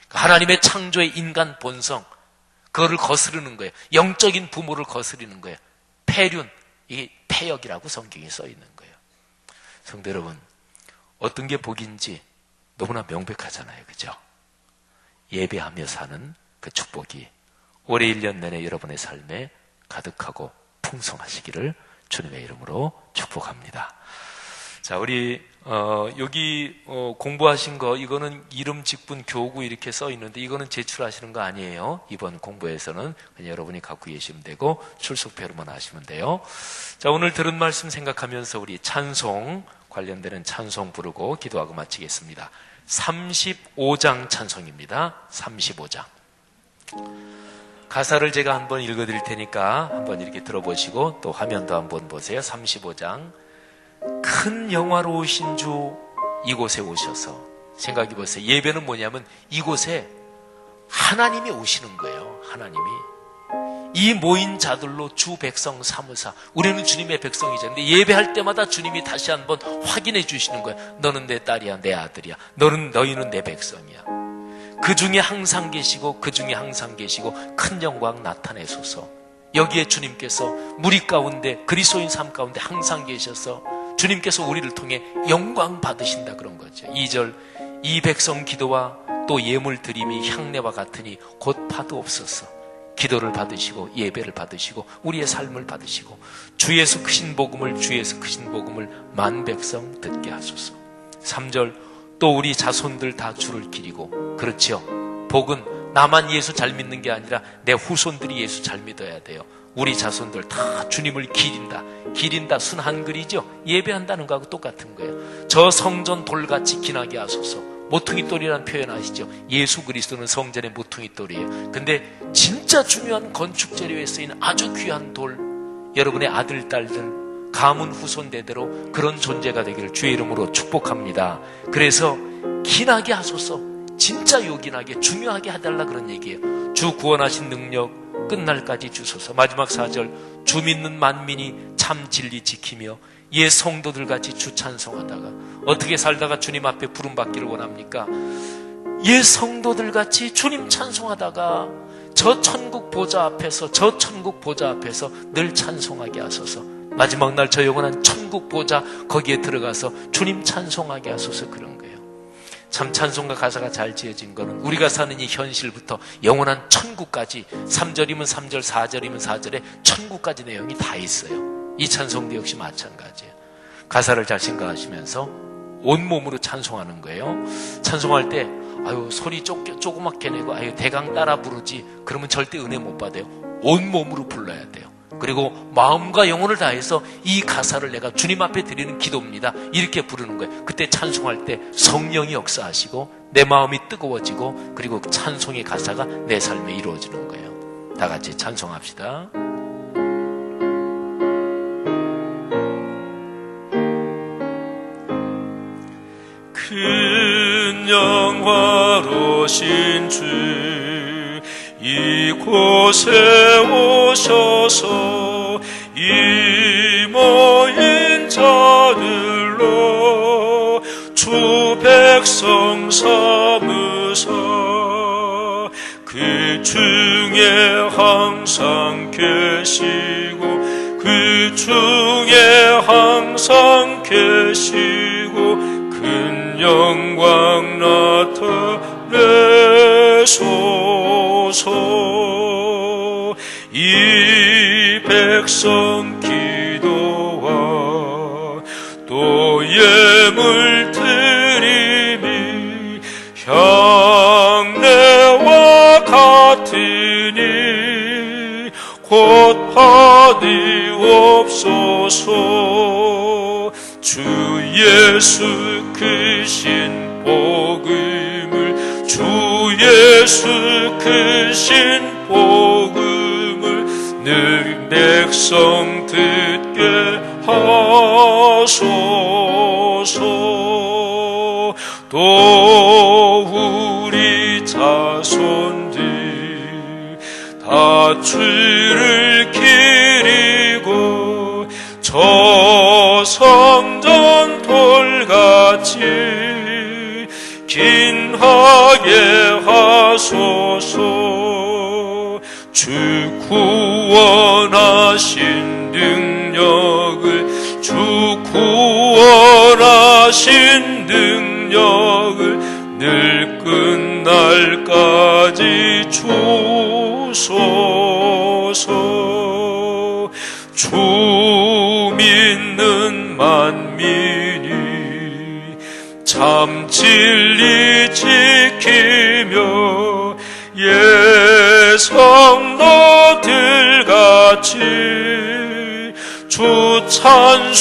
하나님의 창조의 인간 본성, 그거를 거스르는 거예요. 영적인 부모를 거스르는 거예요. 폐륜, 이게 패역이라고 성경에 써 있는 거예요. 성도 여러분, 어떤 게 복인지 너무나 명백하잖아요. 그죠? 예배하며 사는 그 축복이 올해 1년 내내 여러분의 삶에 가득하고 풍성하시기를 주님의 이름으로 축복합니다. 자, 우리 여기 공부하신 거, 이거는 이름, 직분, 교구 이렇게 써 있는데 이거는 제출하시는 거 아니에요. 이번 공부에서는 그냥 여러분이 갖고 계시면 되고 출석표로만 하시면 돼요. 자, 오늘 들은 말씀 생각하면서 우리 찬송 관련되는 찬송 부르고 기도하고 마치겠습니다. 35장 찬송입니다. 35장. 가사를 제가 한번 읽어드릴 테니까 한번 이렇게 들어보시고 또 화면도 한번 보세요. 35장. 큰 영화로우신 주 이곳에 오셔서, 생각해 보세요. 예배는 뭐냐면 이곳에 하나님이 오시는 거예요. 하나님이 이 모인 자들로 주 백성 삼으사, 우리는 주님의 백성이죠. 근데 예배할 때마다 주님이 다시 한번 확인해 주시는 거예요. 너는 내 딸이야, 내 아들이야. 너희는 내 백성이야. 그 중에 항상 계시고 그 중에 항상 계시고 큰 영광 나타내소서. 여기에 주님께서 무리 가운데, 그리스도인 삶 가운데 항상 계셔서 주님께서 우리를 통해 영광 받으신다, 그런 거죠. 2절, 이 백성 기도와 또 예물 드림이 향내와 같으니 곧 파도없소서. 기도를 받으시고 예배를 받으시고 우리의 삶을 받으시고 주 예수 크신 복음을, 주 예수 크신 복음을 만 백성 듣게 하소서. 3절, 또 우리 자손들 다 주를 기리고. 그렇죠. 복은 나만 예수 잘 믿는 게 아니라 내 후손들이 예수 잘 믿어야 돼요. 우리 자손들 다 주님을 기린다 순 한글이죠. 예배한다는 거하고 똑같은 거예요. 저 성전 돌같이 기나게 하소서. 모퉁이 돌이라는 표현 아시죠? 예수 그리스도는 성전의 모퉁이 돌이에요. 근데 진짜 중요한 건축 재료에 쓰이는 아주 귀한 돌, 여러분의 아들, 딸들, 가문 후손 대대로 그런 존재가 되기를 주의 이름으로 축복합니다. 그래서 기나게 하소서. 진짜 요긴하게 중요하게 해달라, 그런 얘기예요. 주 구원하신 능력 끝날까지 주소서. 마지막 4절, 주 믿는 만민이 참 진리 지키며 옛 성도들 같이 주 찬송하다가, 어떻게 살다가 주님 앞에 부름받기를 원합니까? 옛 성도들 같이 주님 찬송하다가 저 천국 보좌 앞에서 늘 찬송하게 하소서. 마지막 날 저 영원한 천국 보좌 거기에 들어가서 주님 찬송하게 하소서, 그런 거예요. 참 찬송가 가사가 잘 지어진 거는 우리가 사는 이 현실부터 영원한 천국까지 3절이면 3절, 4절이면 4절에 천국까지 내용이 다 있어요. 이 찬송도 역시 마찬가지예요. 가사를 잘 생각하시면서 온몸으로 찬송하는 거예요. 찬송할 때 소리 조그맣게 내고 대강 따라 부르지 그러면 절대 은혜 못 받아요. 온몸으로 불러야 돼요. 그리고 마음과 영혼을 다해서 이 가사를 내가 주님 앞에 드리는 기도입니다, 이렇게 부르는 거예요. 그때 찬송할 때 성령이 역사하시고 내 마음이 뜨거워지고 그리고 찬송의 가사가 내 삶에 이루어지는 거예요. 다 같이 찬송합시다. 큰 영화로신 주 이곳에 오셔서 이 모인 자들로 주 백성 삼으사 그 중에 항상 계시고 그 중에 항상 계시고 큰 영광 나타내소서. 이 백성 기도와 또 예물 드림이 향내와 같으니 곧 받으옵소서. 주 예수 크신 복음을, 주 예수 크신 복음을 늘 백성 듣게 하소서. 또 우리 자손들 다 주를 기리고 저 성전 돌같이 긴하게 하소서. 주 구원하신 능력을, 주 구원하신 능력을 늘 끝날까지 주소서. 주 믿는 만민이 참 진리 지키며 예성너들같이 주 찬송하다가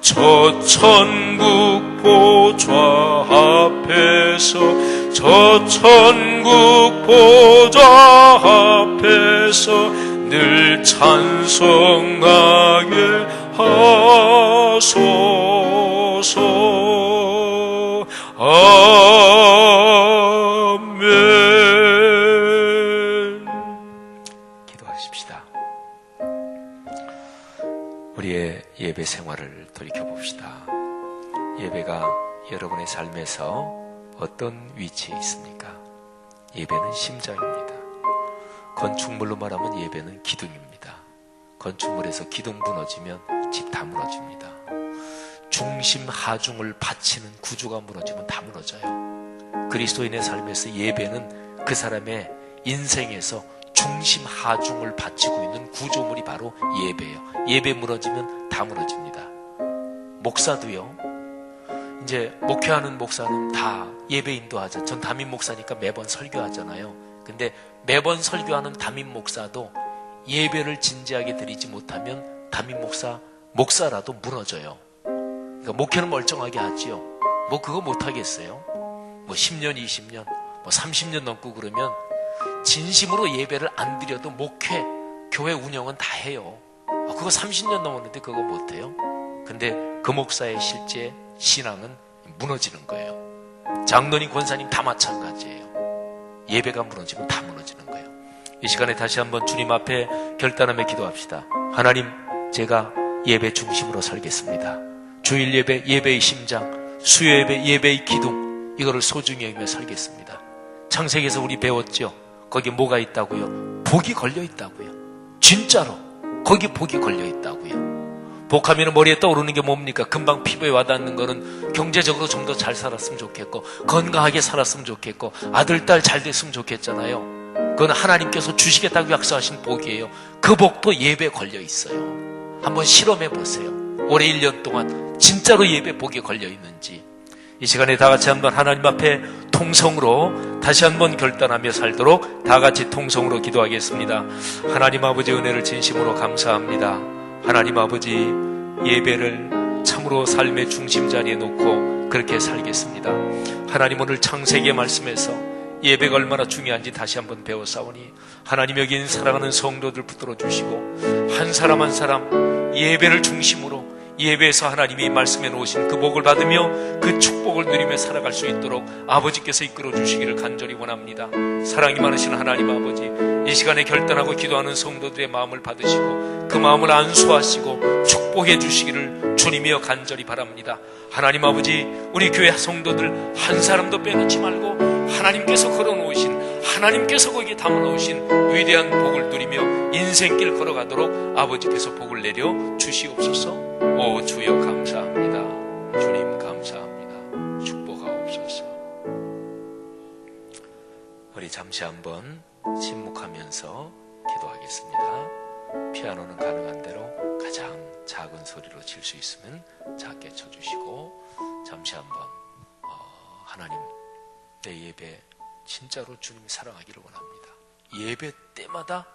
저 천국 보좌 앞에서, 저 천국 보좌 앞에서 늘 찬송하게 하소서. 아멘. 기도하십시다. 우리의 예배 생활을 돌이켜봅시다. 예배가 여러분의 삶에서 어떤 위치에 있습니까? 예배는 심장입니다. 건축물로 말하면 예배는 기둥입니다. 건축물에서 기둥 무너지면 집 다 무너집니다. 중심 하중을 바치는 구조가 무너지면 다 무너져요. 그리스도인의 삶에서 예배는 그 사람의 인생에서 중심 하중을 바치고 있는 구조물이 바로 예배예요. 예배 무너지면 다 무너집니다. 목사도요, 이제 목회하는 목사는 다 예배 인도하죠. 전 담임 목사니까 매번 설교하잖아요. 근데 매번 설교하는 담임 목사도 예배를 진지하게 드리지 못하면 담임 목사라도 무너져요. 그러니까 목회는 멀쩡하게 하지요. 뭐 그거 못하겠어요. 뭐 10년, 20년, 뭐 30년 넘고 그러면 진심으로 예배를 안 드려도 목회, 교회 운영은 다 해요. 그거 30년 넘었는데 그거 못해요. 근데 그 목사의 실제 신앙은 무너지는 거예요. 장로님, 권사님 다 마찬가지예요. 예배가 무너지면 다 무너지는 거예요. 이 시간에 다시 한번 주님 앞에 결단하며 기도합시다. 하나님, 제가 예배 중심으로 살겠습니다. 주일 예배, 예배의 심장, 수요 예배, 예배의 기둥, 이거를 소중히 여기며 살겠습니다. 창세기에서 우리 배웠죠? 거기 뭐가 있다고요? 복이 걸려 있다고요. 진짜로 거기 복이 걸려 있다고요. 복하면 머리에 떠오르는 게 뭡니까? 금방 피부에 와닿는 거는 경제적으로 좀 더 잘 살았으면 좋겠고, 건강하게 살았으면 좋겠고, 아들, 딸 잘 됐으면 좋겠잖아요. 그건 하나님께서 주시겠다고 약속하신 복이에요. 그 복도 예배에 걸려 있어요. 한번 실험해 보세요. 올해 1년 동안 진짜로 예배 복이 걸려 있는지. 이 시간에 다 같이 한번 하나님 앞에 통성으로 다시 한번 결단하며 살도록 다 같이 통성으로 기도하겠습니다. 하나님 아버지, 은혜를 진심으로 감사합니다. 하나님 아버지, 예배를 참으로 삶의 중심 자리에 놓고 그렇게 살겠습니다. 하나님, 오늘 창세기의 말씀에서 예배가 얼마나 중요한지 다시 한번 배웠사오니 하나님, 여기 있는 사랑하는 성도들 붙들어 주시고 한 사람 한 사람 예배를 중심으로 예배에서 하나님이 말씀해 놓으신 그 복을 받으며 그 축복을 누리며 살아갈 수 있도록 아버지께서 이끌어 주시기를 간절히 원합니다. 사랑이 많으신 하나님 아버지, 이 시간에 결단하고 기도하는 성도들의 마음을 받으시고 그 마음을 안수하시고 축복해 주시기를 주님이여 간절히 바랍니다. 하나님 아버지, 우리 교회 성도들 한 사람도 빼놓지 말고 하나님께서 걸어놓으신, 하나님께서 거기에 담아놓으신 위대한 복을 누리며 인생길 걸어가도록 아버지께서 복을 내려 주시옵소서. 오 주여 감사합니다. 주님 감사합니다. 축복하옵소서. 우리 잠시 한번 침묵하면서 기도하겠습니다. 피아노는 가능한 대로 가장 작은 소리로 칠 수 있으면 작게 쳐주시고, 잠시 한번 하나님, 내 예배 진짜로 주님 사랑하기를 원합니다. 예배 때마다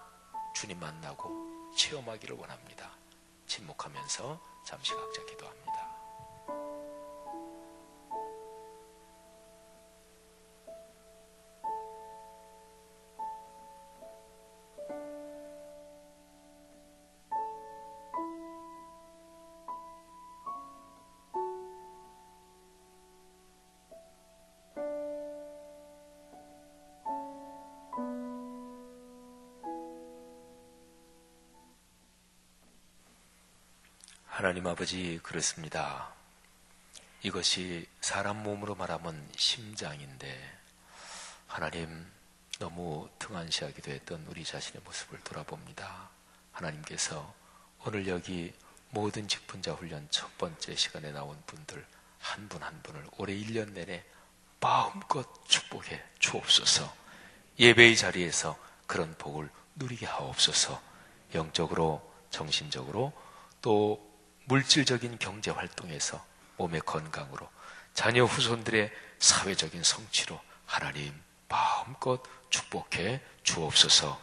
주님 만나고 체험하기를 원합니다. 침묵하면서 잠시 각자 기도합니다. 하나님 아버지, 그렇습니다. 이것이 사람 몸으로 말하면 심장인데, 하나님, 너무 등한시하기도 했던 우리 자신의 모습을 돌아봅니다. 하나님께서 오늘 여기 모든 직분자 훈련 첫 번째 시간에 나온 분들 한 분 한 분을 올해 1년 내내 마음껏 축복해 주옵소서. 예배의 자리에서 그런 복을 누리게 하옵소서. 영적으로, 정신적으로, 또 물질적인 경제 활동에서 몸의 건강으로, 자녀 후손들의 사회적인 성취로 하나님 마음껏 축복해 주옵소서.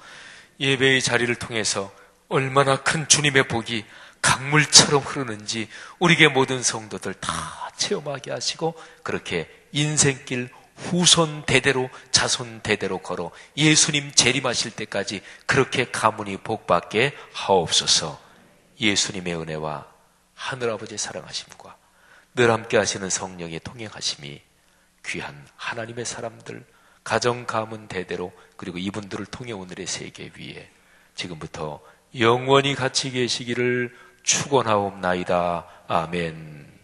예배의 자리를 통해서 얼마나 큰 주님의 복이 강물처럼 흐르는지 우리의 모든 성도들 다 체험하게 하시고, 그렇게 인생길 후손 대대로 자손 대대로 걸어 예수님 재림하실 때까지 그렇게 가문이 복받게 하옵소서. 예수님의 은혜와 하늘아버지의 사랑하심과 늘 함께 하시는 성령의 통행하심이 귀한 하나님의 사람들, 가정 가문 대대로, 그리고 이분들을 통해 오늘의 세계 위에 지금부터 영원히 같이 계시기를 축원하옵나이다. 아멘.